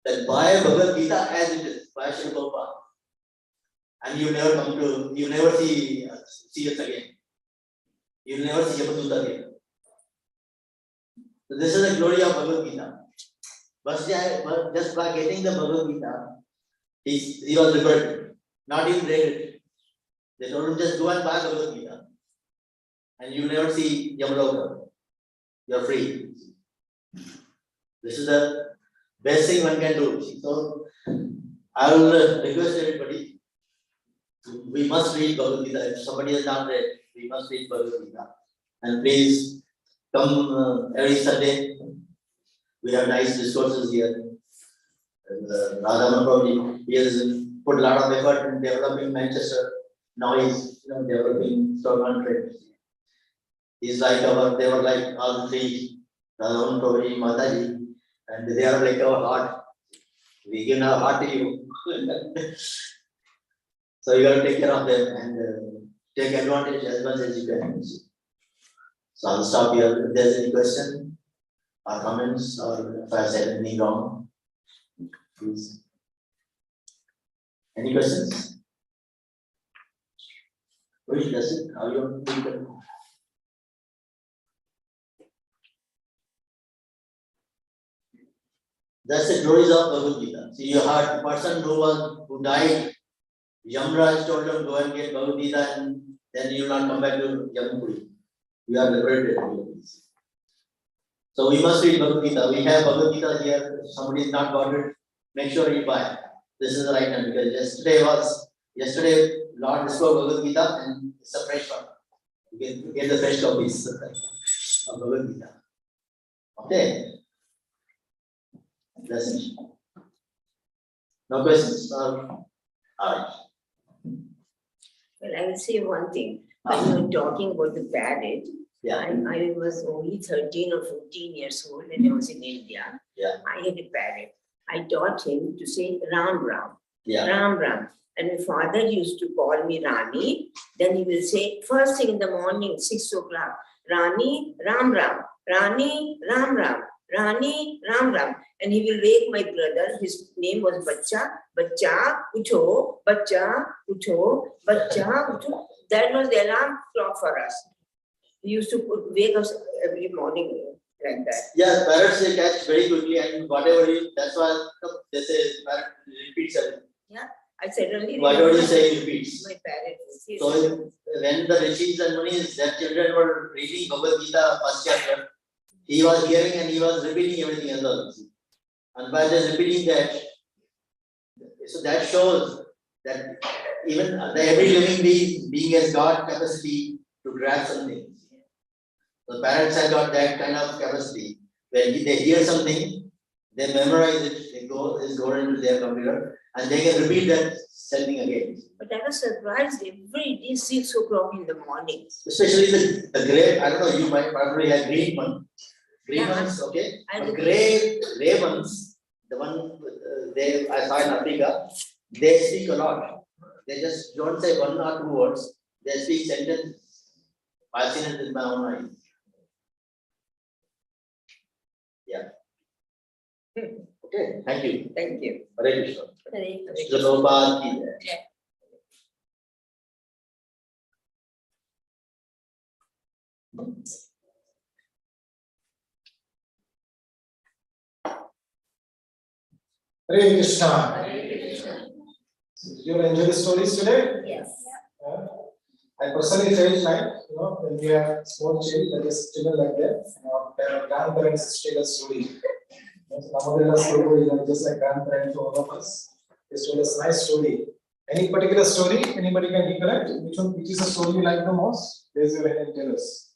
That buy Bhagavad Gita as it is, by Sri Prabhupada. And you never see us again. You never see Yamaduta again. So this is the glory of Bhagavad Gita. But just by getting the Bhagavad Gita, he was liberated. Not even read it. They told him just go and buy Bhagavad Gita. And you never see Yamaloka. You're free. This is the best thing one can do. So I will request everybody. We must read Bhagavad Gita. If somebody has not read, we must read Bhagavad Gita. And please come every Sunday. We have nice discourses here. Radhaman Prabhuji, he has put a lot of effort in developing Manchester. Now he's developing Stockholm trade. He's like they were like all the three, Radhaman Prabhuji, Mataji, and they are like our heart. We give our heart to you. So you got to take care of them and take advantage as much as you can. So I'll stop here. If there's any question or comments, or if I said anything wrong, please. Any questions? Which does it? How you want to do it? That's the glories of Bhagavad-Gita. See, you heard the person who died, Yamraj told him, go and get Bhagavad-Gita and then you will not come back to Yamapuri. You are liberated. So we must read Bhagavad-Gita. We have Bhagavad-Gita here. If somebody is not got it, make sure you buy. This is the right time because yesterday Lord spoke Bhagavad-Gita and it's a fresh one. You get the fresh copies of Bhagavad-Gita. Okay. That's it. No questions? All right. Well, I will say one thing. When you were talking about the parrot, Yeah. I was only 13 or 14 years old when I was in India. Yeah. I had a parrot. I taught him to say Ram Ram. Yeah. Ram Ram. And my father used to call me Rani. Then he will say, first thing in the morning, 6 o'clock, Rani, Ram Ram, Rani, Ram Ram, Rani, Ram Ram. And he will wake my brother. His name was Bacha, Bacha, Ucho, Bacha, Ucho, Bacha, Ucho. That was the alarm clock for us. He used to wake us every morning like that. Yeah, parrots they catch very quickly and whatever you, that's why they say parrot repeats everything. I suddenly Whatever you say repeats. my parents. So when the rishis and munis, their children were reading Bhagavad Gita first chapter, he was hearing and he was repeating everything as well. And by just repeating that, so that shows that even every living being has got capacity to grasp something. The parents have got that kind of capacity. When they hear something, they memorize it, they go into their computer, and they can repeat that something again. But I was surprised every day, 6 o'clock in the morning. Especially the gray, I don't know, you might probably have green one. Green ones, okay? But gray ones, the one I saw in Africa, they speak a lot. They just don't say 1 or 2 words, they speak sentences. I've seen it in my own eyes. Yeah. Okay, thank you. Thank you. Hare Krishna. Hare Krishna. Shri Prabhupada ki jai. Hare Krishna. Hare Krishna. Did you enjoy the stories today? Yes. I personally felt like, when we have small children, that is children like that, their grandparents tell a story. Damodar story is just like grandparents to all of us. They told us nice story. Any particular story, anybody can recollect? Which is the story you like the most? Raise your hand and tell us.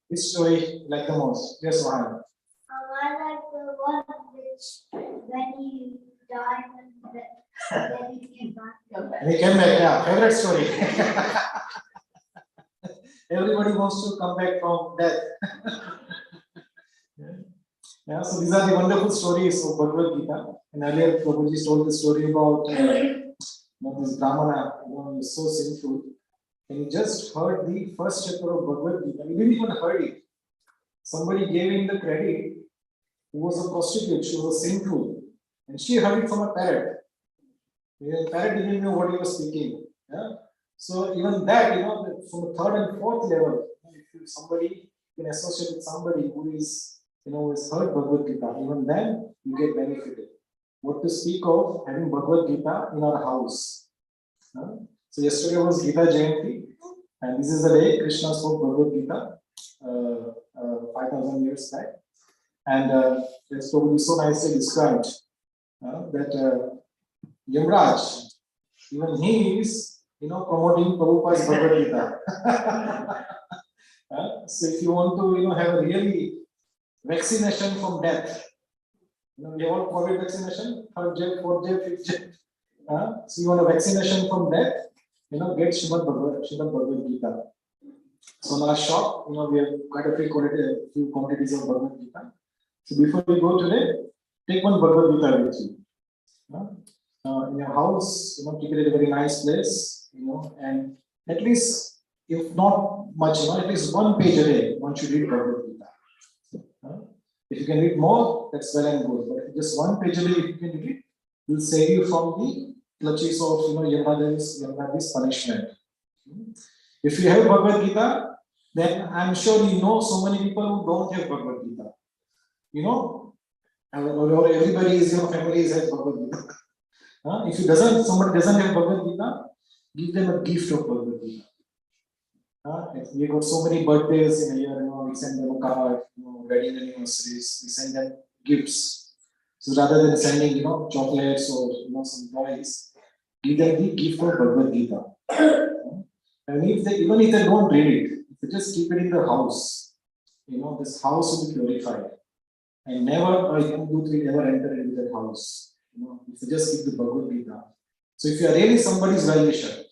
Which story you like the most? Yes, Mohan. I like the one which when he died and then he came back. And he came back, yeah, favorite story. Everybody wants to come back from death. Yeah, so these are the wonderful stories of Bhagavad-Gita. And earlier, Prabhuji told the story about this Brahmana, was so sinful. And he just heard the first chapter of Bhagavad-Gita. He didn't even heard it. Somebody gave him the credit, who was a prostitute, she was sinful. And she heard it from a parrot. The parrot didn't know what he was speaking. Yeah? So even that, from the 3rd and 4th level, if somebody can associate with somebody who is, has heard Bhagavad Gita, even then you get benefited. What to speak of having Bhagavad Gita in our house. So yesterday was Gita Jayanti, and this is the day Krishna spoke Bhagavad Gita 5,000 years back. And it's probably so nicely described that Yamraj, even he is, promoting Prabhupada's Bhagavad Gita. So if you want to, have a really vaccination from death, we have all COVID vaccination, 3rd jab, 4th jab, 5th jab. So you want a vaccination from death, get Srimad Bhagavad Gita. So in our shop, we have quite a few quantities of Bhagavad Gita. So before we go today, take one Bhagavad Gita with you. In your house, keep it at a very nice place, and at least, if not much, at least 1 page a day, one should read Bhagavad Gita. If you can read more, that's well and good. But if just 1 page a day, if you can read, it will save you from the clutches of, Yamrada's punishment. If you have Bhagavad Gita, then I'm sure you know so many people who don't have Bhagavad Gita. Or everybody is, family has Bhagavad Gita. If somebody doesn't have Bhagavad Gita, give them a gift of Bhagavad Gita. We got so many birthdays in a year, we send them a card, wedding anniversaries, we send them gifts. So rather than sending, chocolates or, some toys, give them the gift of Bhagavad Gita. And even if they don't read it, if they just keep it in the house, this house will be purified. And never a young youth will ever enter into that house. If you just keep the Bhagavad Gita. So if you are really somebody's well-wisher,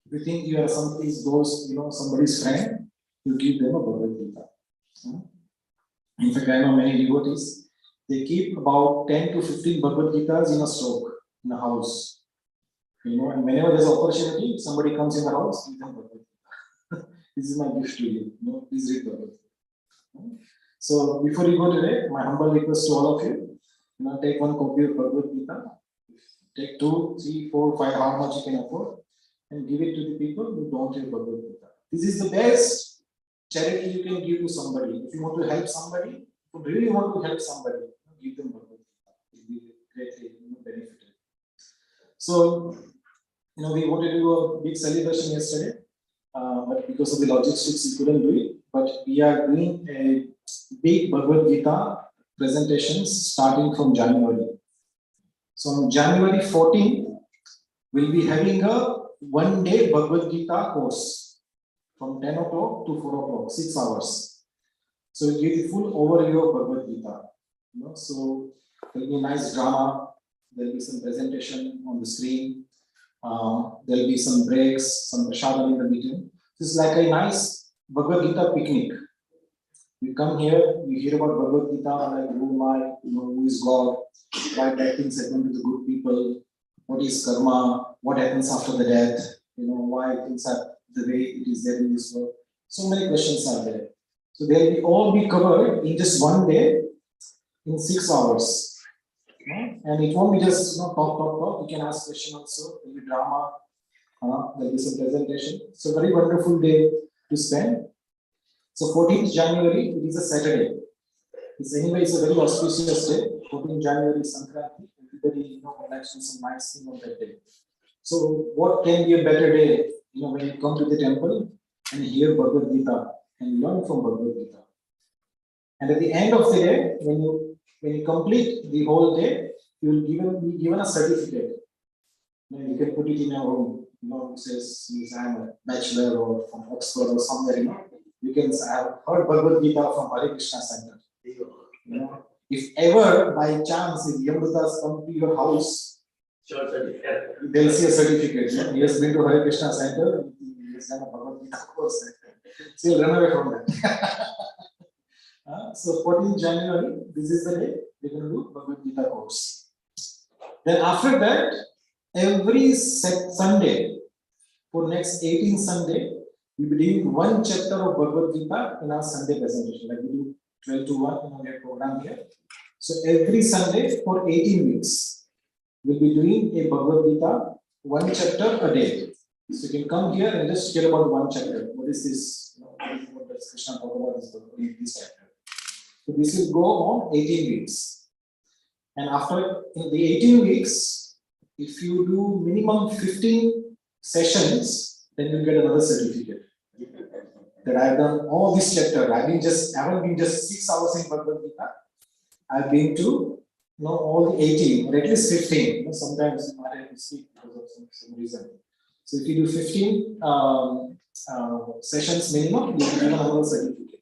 if you think you are somebody's ghost, somebody's friend, you give them a Bhagavad Gita. In fact, I know many devotees, they keep about 10 to 15 Bhagavad Gitas in a stock, in a house. And whenever there's opportunity, if somebody comes in the house, give them Bhagavad Gita. This is my gift to you. Please read Bhagavad Gita. So before you go today, my humble request to all of you, take one copy of Bhagavad Gita, take 2, 3, 4, 5, how much you can afford, and give it to the people who don't have Bhagavad Gita. This is the best charity you can give to somebody. If you want to help somebody, if you really want to help somebody, give them Bhagavad Gita. It will be greatly benefited. So, we wanted to do a big celebration yesterday, but because of the logistics, we couldn't do it. But we are doing a big Bhagavad Gita presentations starting from January. So on January 14th, we'll be having a one-day Bhagavad Gita course from 10 o'clock to 4 o'clock, 6 hours. So we'll give the full overview of Bhagavad Gita. So there'll be a nice drama, there'll be some presentation on the screen, there'll be some breaks, some prasadam in the between. This is like a nice Bhagavad Gita picnic. We come here, we hear about Bhagavad Gita, like who am I, who is God, why bad things happen to the good people, what is karma, what happens after the death, why things are the way it is there in this world. So many questions are there. So they will all be covered in just one day, in 6 hours. And it won't be just talk. You can ask questions also. There will be drama, there will be some presentation. So very wonderful day to spend. So 14th January, it is a Saturday. It's a very auspicious day. 14th January is Sankranti. Everybody likes to do some nice thing on that day. So what can be a better day, when you come to the temple and hear Bhagavad Gita and learn from Bhagavad Gita. And at the end of the day, when you complete the whole day, you will be given a certificate. You can put it in your home. It says I am a bachelor or from Oxford or somewhere. You can say I have heard Bhagavad Gita from Hare Krishna Center. If ever by chance if Yamdutas come to your house, they'll see a certificate. He has been to Hare Krishna Center. He has done a Bhagavad Gita course. So you'll run away from that. So 14th January, this is the day we're going to do Bhagavad Gita course. Then after that, every Sunday, for next 18 Sunday, we'll be doing one chapter of Bhagavad Gita in our Sunday presentation. Like we do 12 to 1, we have program here. So every Sunday for 18 weeks, we'll be doing a Bhagavad Gita, one chapter a day. So you can come here and just hear about one chapter. What is this? What does Krishna talk about in this chapter? So this will go on 18 weeks. And after in the 18 weeks, if you do minimum 15 sessions, then you'll get another certificate. That I've done all this chapter. I haven't been just 6 hours in Bhagavad Gita. I've been to all the 18 or at least 15. Sometimes you might have to speak because of some reason. So if you do 15 sessions minimum, you can have another certificate.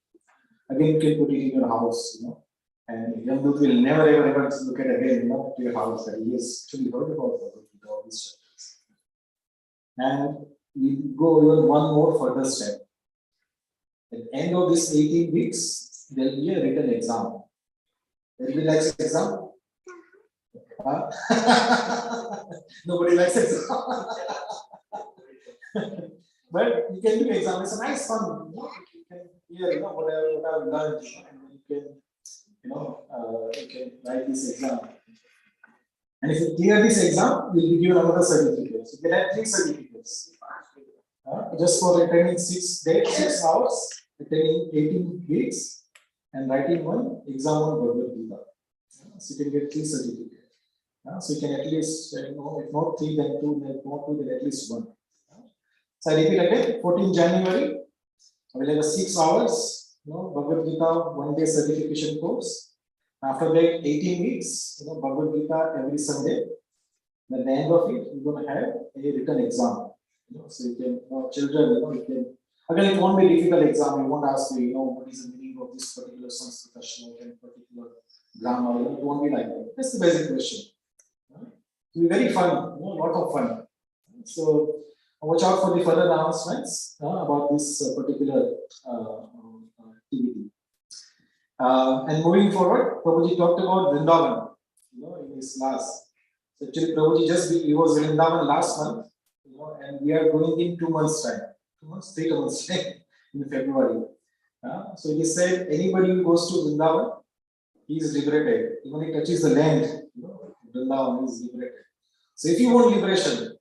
Again, you can put it in your house, and Yamdut will never ever look at again, to your house that he has actually heard about all these chapters. And we go even one more further step. At the end of this 18 weeks, there will be a written exam. Everybody likes exam? Nobody likes exam. But you can do exam. It's a nice fun. You can hear, what I've learned, and you can write this exam. And if you clear this exam, you'll be given another certificate. So you can have 3 certificates. Just for attending 6 days, 6 hours, attending 18 weeks, and writing one exam on Bhagavad Gita. So you can get 3 certificates. So you can at least, if not 3, then 2, then not 2, then at least 1. So I repeat again, 14 January, we'll have a 6 hours, Bhagavad Gita one-day certification course. After that, 18 weeks, Bhagavad Gita every Sunday. Then at the end of it, we're going to have a written exam. So you can, children, you can, again, it won't be a difficult exam. It won't ask you, what is the meaning of this particular Sanskrit shlok and particular grammar. It won't be like that. That's the basic question. It will be very fun, a lot of fun. So watch out for the further announcements about this particular activity. And moving forward, Prabhuji talked about Vrindavan, in his class. So actually, Prabhuji he was in Vrindavan last month, and we are going in 2 months' time. 2 months, 3 months' time in February. So he said, anybody who goes to Vrindavan, he is liberated. Even if he touches the land, Vrindavan is liberated. So if you want liberation,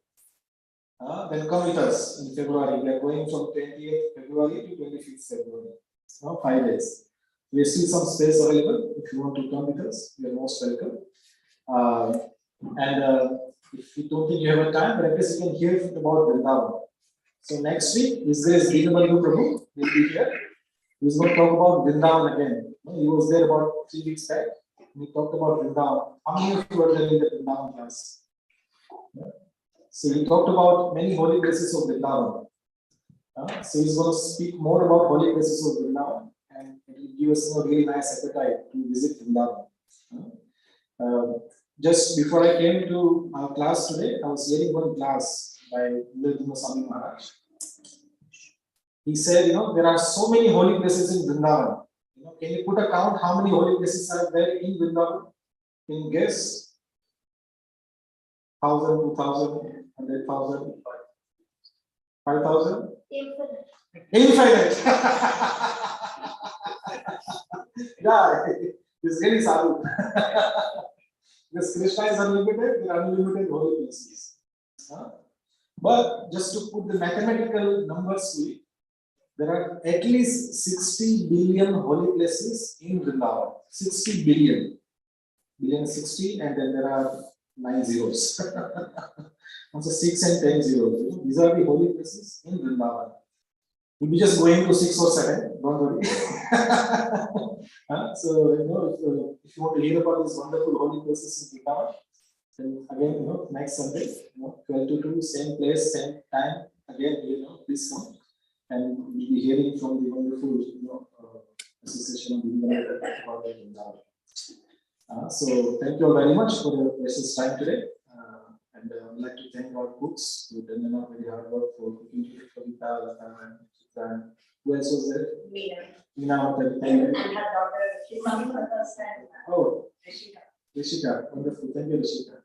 then come with us in February. We are going from 28th February to 25th February. 5 days. We have still some space available. If you want to come with us, you are most welcome. If you don't think you have a time, but at least you can hear about Vrindavan. So next week, His Grace Dinabandhu Prabhu will be here. He's going to talk about Vrindavan again. He was there about 3 weeks back. We talked about Vrindavan. How many of you were there in the Vrindavan class? So he talked about many holy places of Vrindavan. So he's going to speak more about holy places of Vrindavan, and it will give us a really nice appetite to visit Vrindavan. Just before I came to our class today, I was hearing one class by Narasimha Arati. He said, there are so many holy places in Vrindavan. Can you put a count how many holy places are there in Vrindavan? Can you guess? 1,000, 2,000, 100,000, 5,000? Infinite. Yeah, it's really sadhu. Because Krishna is unlimited, there are unlimited holy places. But just to put the mathematical numbers to it, there are at least 60 billion holy places in Vrindavan. 60 billion. Billion 60, and then there are 9 zeros. Also 6 and 10 zeros. These are the holy places in Vrindavan. We'll be just going to 6 or 7, don't worry. So, if you want to hear about these wonderful holy places in Vrindavan, then again, next Sunday, 12 to 2, same place, same time, again, please come. And we'll be hearing from the wonderful, association of Vrindavan. So thank you all very much for your precious time today. And I'd like to thank our cooks who done a very hard work for cooking for Vilas and who else was there? Meena. Thank you. And her daughter, she's coming for the first time. Oh, Rishika, wonderful. Thank you, Rishika.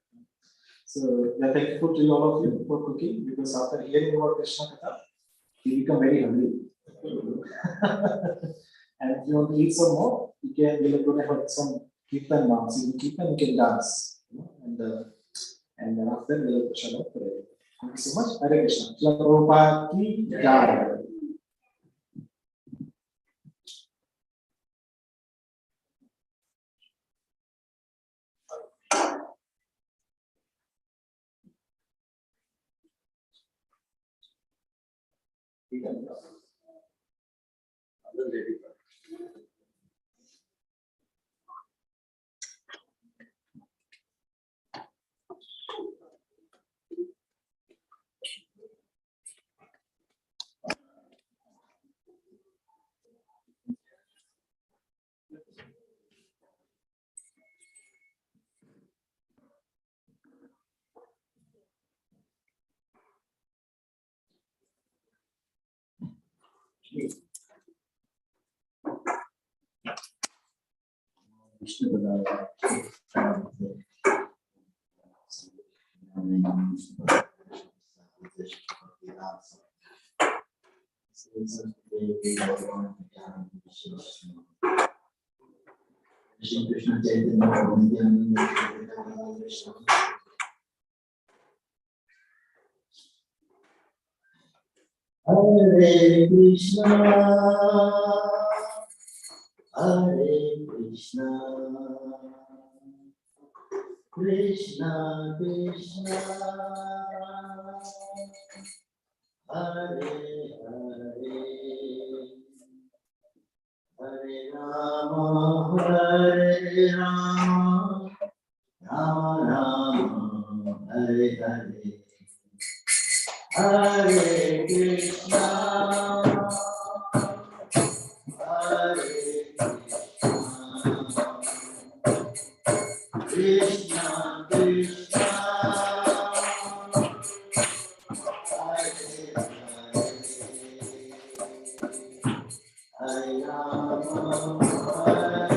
So we are thankful to all of you for cooking, because after hearing about Krishna Katha, we become very hungry. And if you want to eat some more, we are going to have some Kirtan now. So in Kirtan, you can dance. And then after, we'll shut up for it. Thank you so much. Hare Krishna. Prabhupada ki jai. Krishna Chaitanya Hare Krishna, Hare Krishna, Krishna Krishna, Hare Hare, Hare Rama, Hare Rama, Rama Rama, Hare Hare. Hare Krishna, Hare Krishna, Krishna Krishna, Hare Hare, Hare Rama, Hare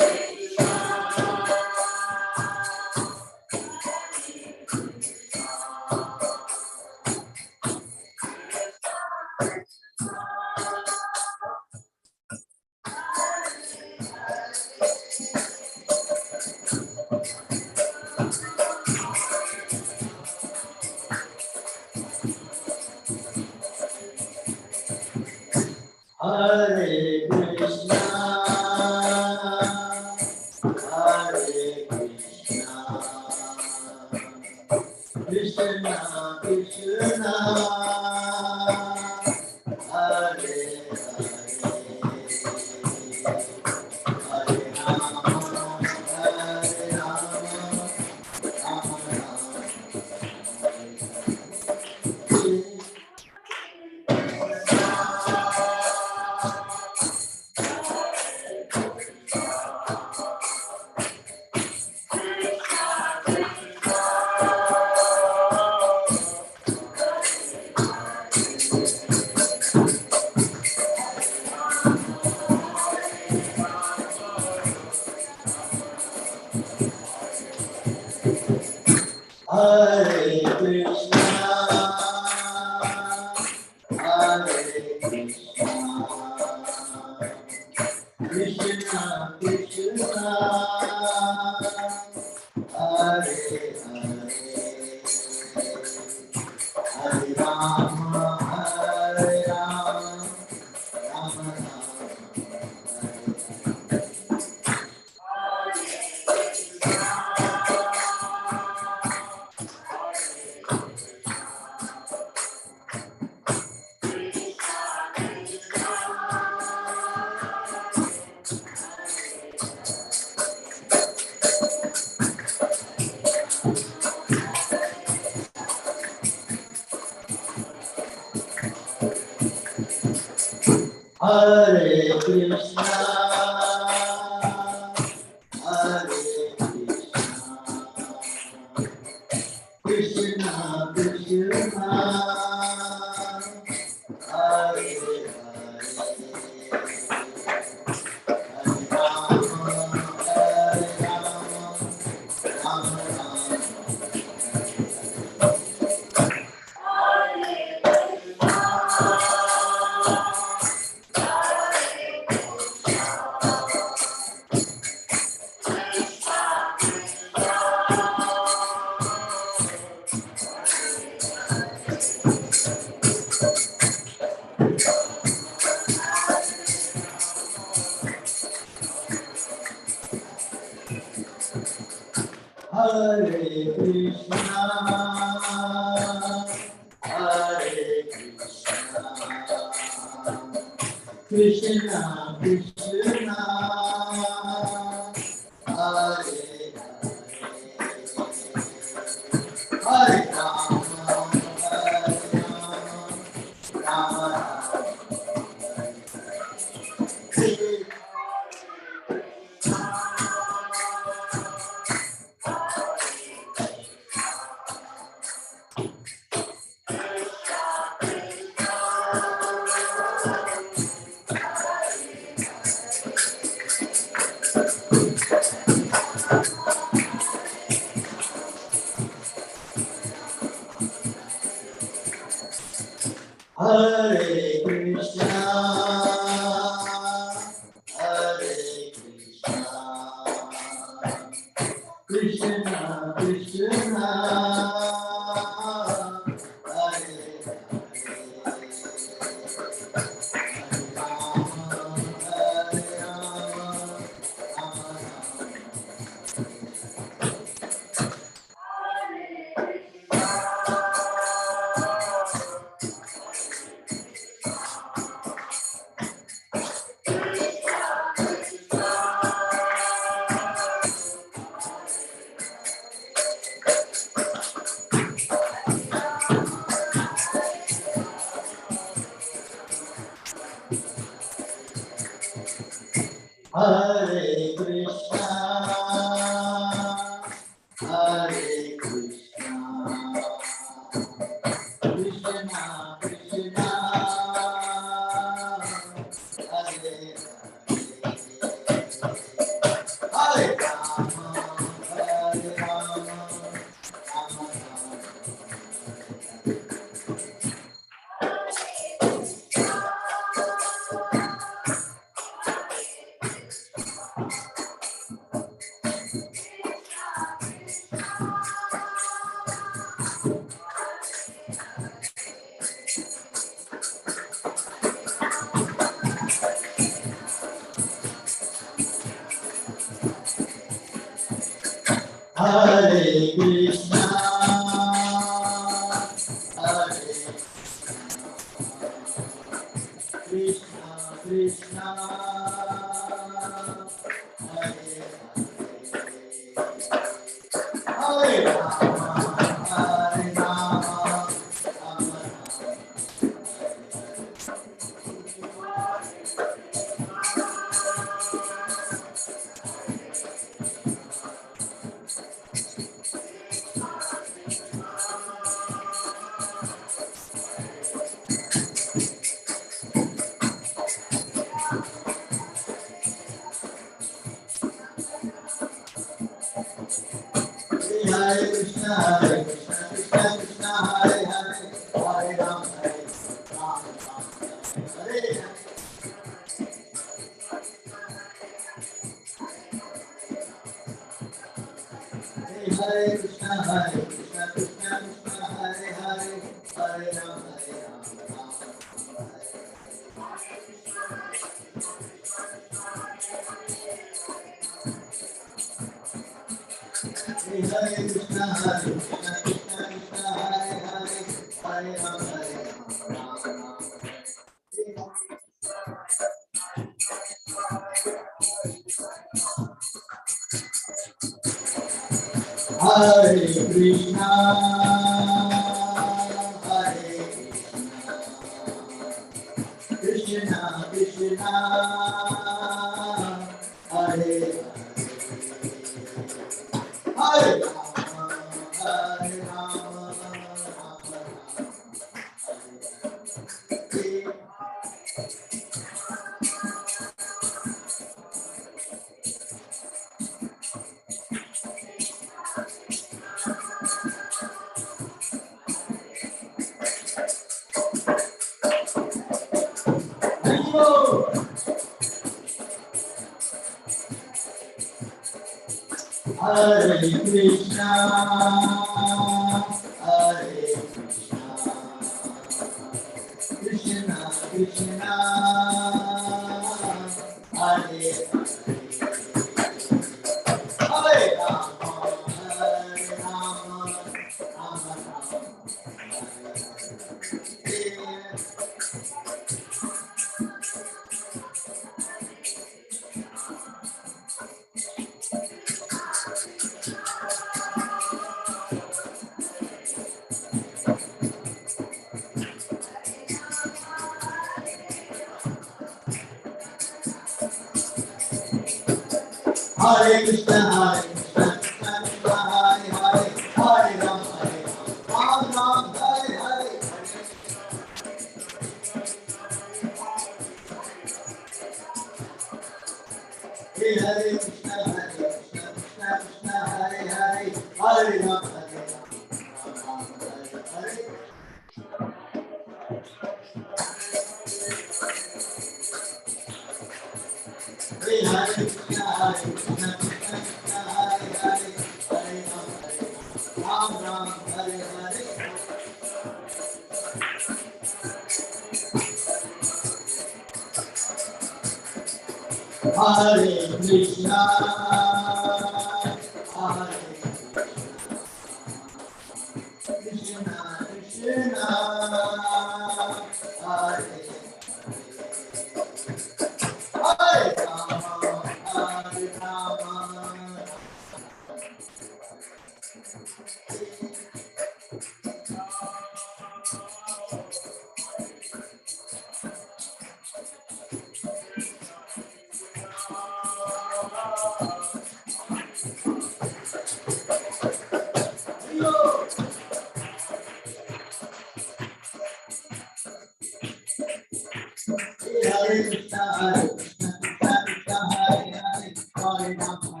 Hare Krishna, Hare Krishna, Krishna Krishna, Hare Hare, Hare Rama,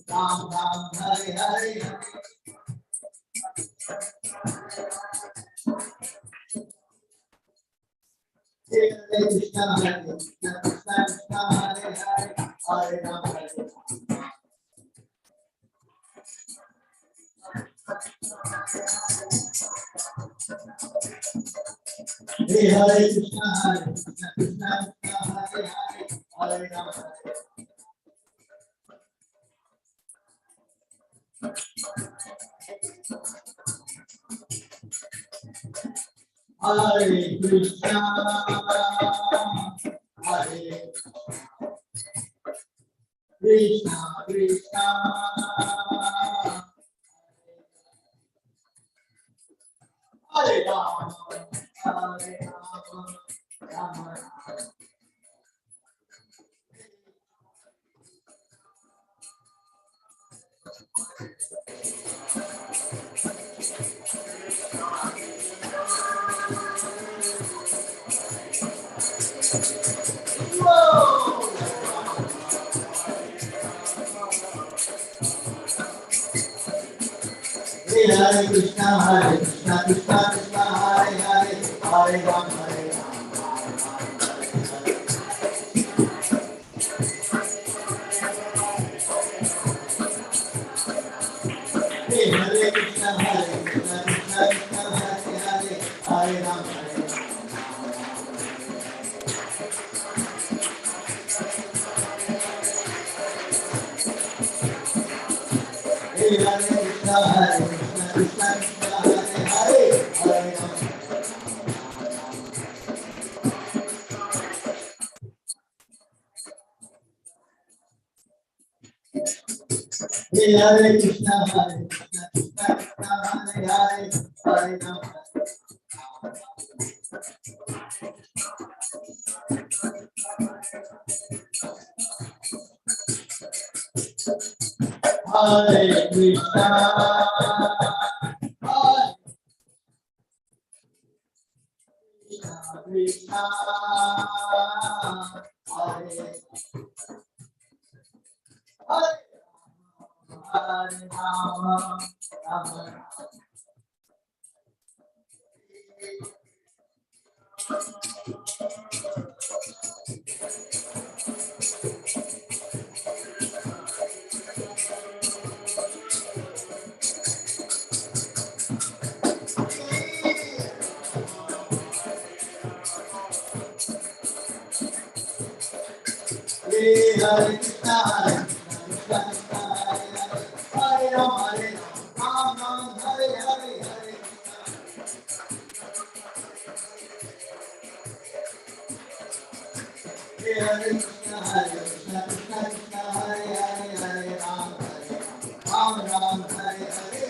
Ram Ram, Hare Hare. Hare Krishna, Hare Krishna, Krishna Krishna, Hare Hare, Hare Rama, Hare Rama. Hare Krishna, Hare Krishna, Krishna Krishna, Hare Hare, Hare Rama, Hare Rama. Hare Krishna, Hare Krishna, Krishna, Hare Rama, Hare Rama, Rama Rama. Hare Krishna, Hare Krishna, Krishna Krishna, Hare Hare, Hare Rama, Hare Rama, Hare Krishna, Hare Krishna, Krishna Krishna, Hare Hare, Hare Rama, Hare Rama. Hare Krishna, Hare Krishna, Krishna Krishna, Hare Hare, Hare Rama. Hare Krishna, Hare Krishna, Krishna Krishna, Hare Hare, Hare Rama. Hare Krishna, Hare Krishna, Hare Hare, Hare Rama, Rama Rama. Hare Krishna, Hare Krishna, Krishna Krishna, Hare Hare, Hare Rama, Hare Rama, Ram Ram, Hare Hare, Hare Krishna, Hare Krishna, Krishna Krishna, Hare Hare, Hare Rama, Ram Ram, Hare Hare.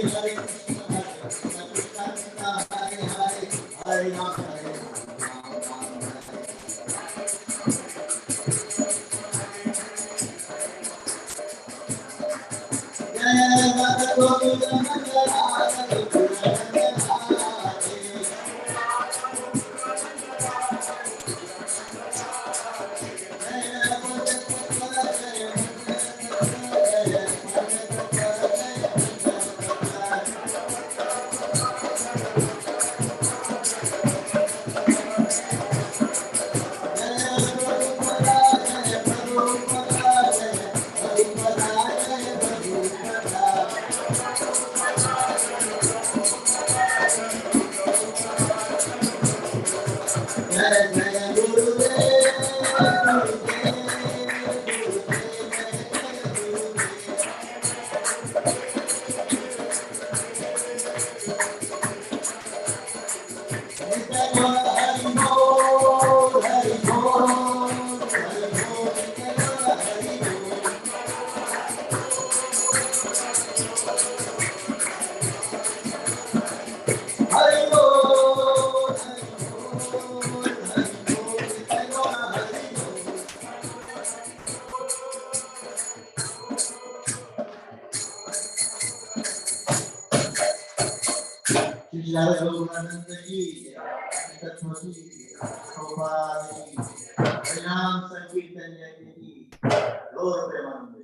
Hare Krishna, Hare Krishna, Krishna Krishna, Hare Hare, Hare Rama, Hare Rama, Ram Ram, Hare Hare. Hare Shilala Gokulananda ki, Tatma ki, Prabhupada ki, Harinam Sankirtanya ki, Gaur Premanande.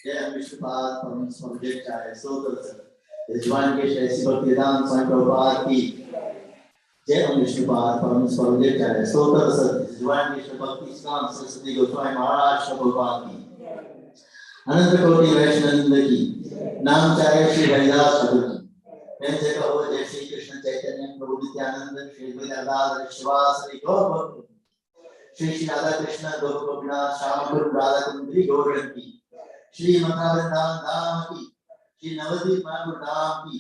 Jai Vishnupada from Jai Sotar sir. Rizwan ke Shaisi Bhaktivedanta Swami Prabhupada ki. Jai Vishnupada from Jai Sotar sir. Rizwan ke Bhakti Islam Saraswati Goswami Maharaj Prabhupada ki. अनंत कोटि वैष्णव की नाम चाहे श्री हरिदास ठाकुर की प्रेम से कहो जय श्री कृष्ण चैतन्य प्रभु नित्यानंद श्री विद्यादास श्रीवासरि गौर भक्त श्री श्री राधा कृष्ण गौर गोपीनाथ श्याम गुरु राधा कुंदरी गौरन की श्री मथुरा वृंदावन धाम की श्री नवद्वीप माधुर धाम की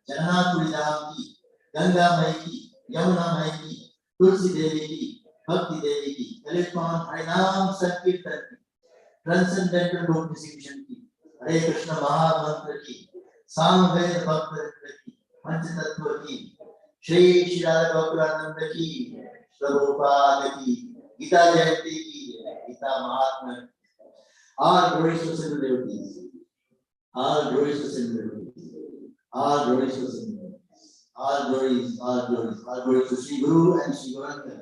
जगन्नाथपुरी धाम की गंगा मई की यमुना मई की तुलसी देवी की भक्ति देवी की ललित मोहन हरिनाम संकीर्तन की ट्रांसेंडेंटल बुक डिस्ट्रीब्यूशन की हरे कृष्ण महामंत्र की सामवेद भक्त की पंचतत्व की श्री श्री राधा गोकुलानंद की प्रभुपाद की गीता जयंती की गीता महात्मा all glories to single devotees all glories to single devotees all glories to single devotees all glories to Sri Guru and Sri Gauranga.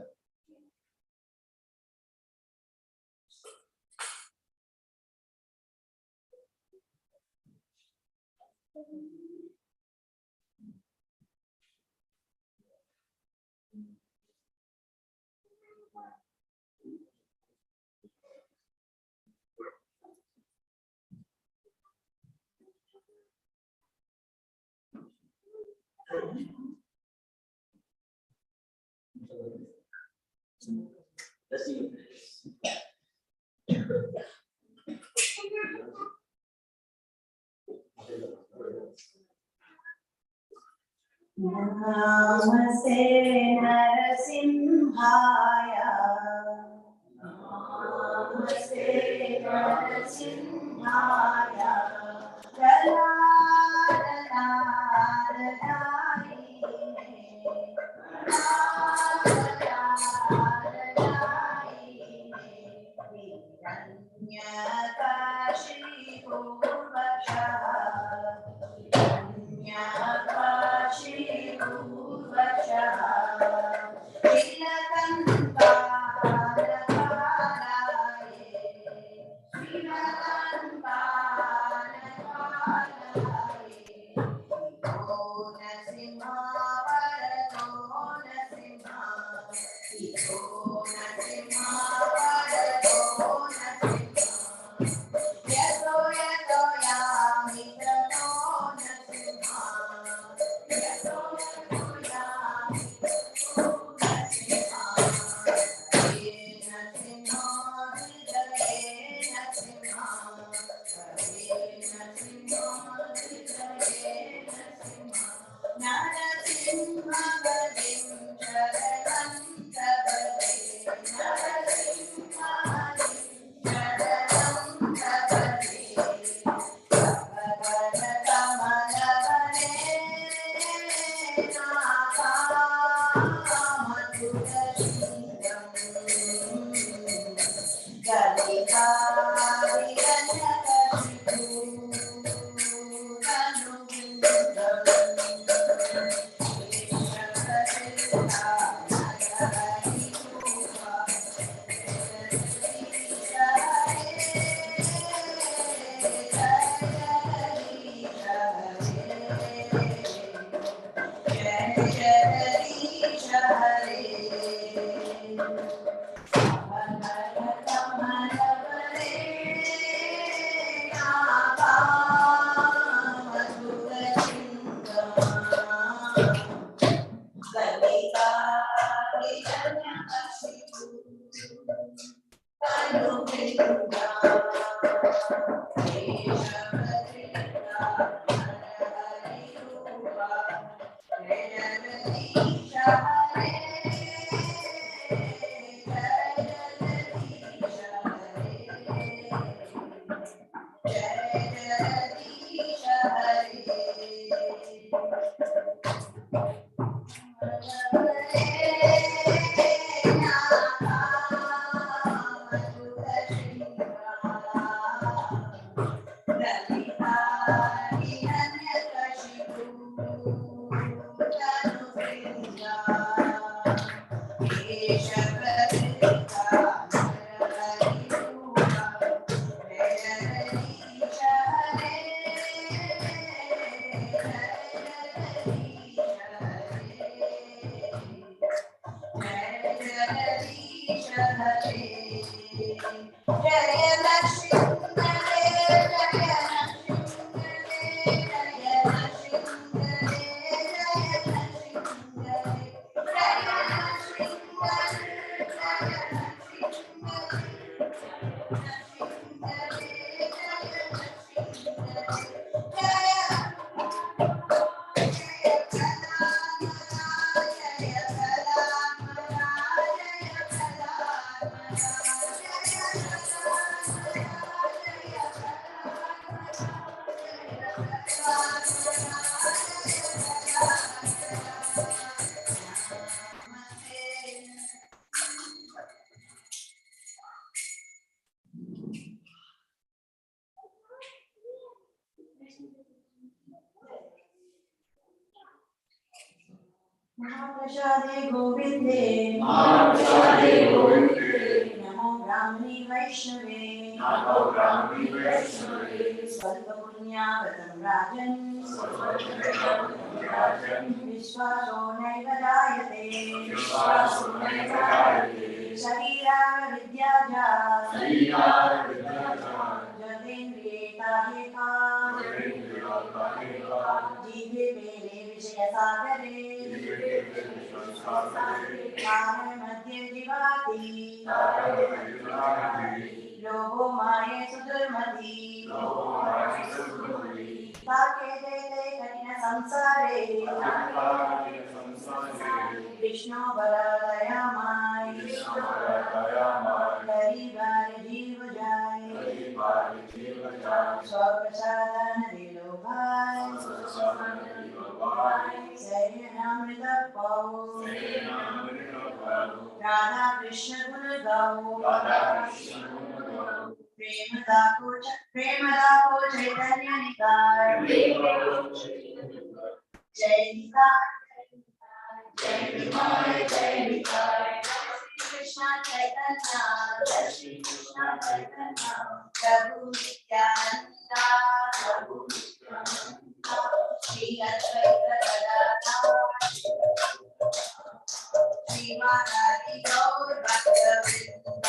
Let's see. Namaste Narasimhaya. Namaste Narasimhaya. महाप्रसादे गोविन्दे नमो ब्राह्मणे वैष्णवे स्वल्पपुण्यागतं राजन् विश्वासो नैव जायते शरीराविद्याजा जतेन्द्रियेताहेका जीवे वेले विषयसागरे मध्ये जीवाति लोभो माये सुदुर्मति साकेते कठिन संसारे कृष्णो बलदयामय गरीबार जीव जाय स्वप्रसादन दिलो भाई शरीरामृत पाओ राधा कृष्ण गुण गाओ प्रेमदाको चैतन्य निकाय जय निकाय जय निकाय जय निकाय कृष्ण चैतन्य प्रभु नित्यानंद श्री अद्वैत गदाधर श्रीमातादि गौर भक्तवृंद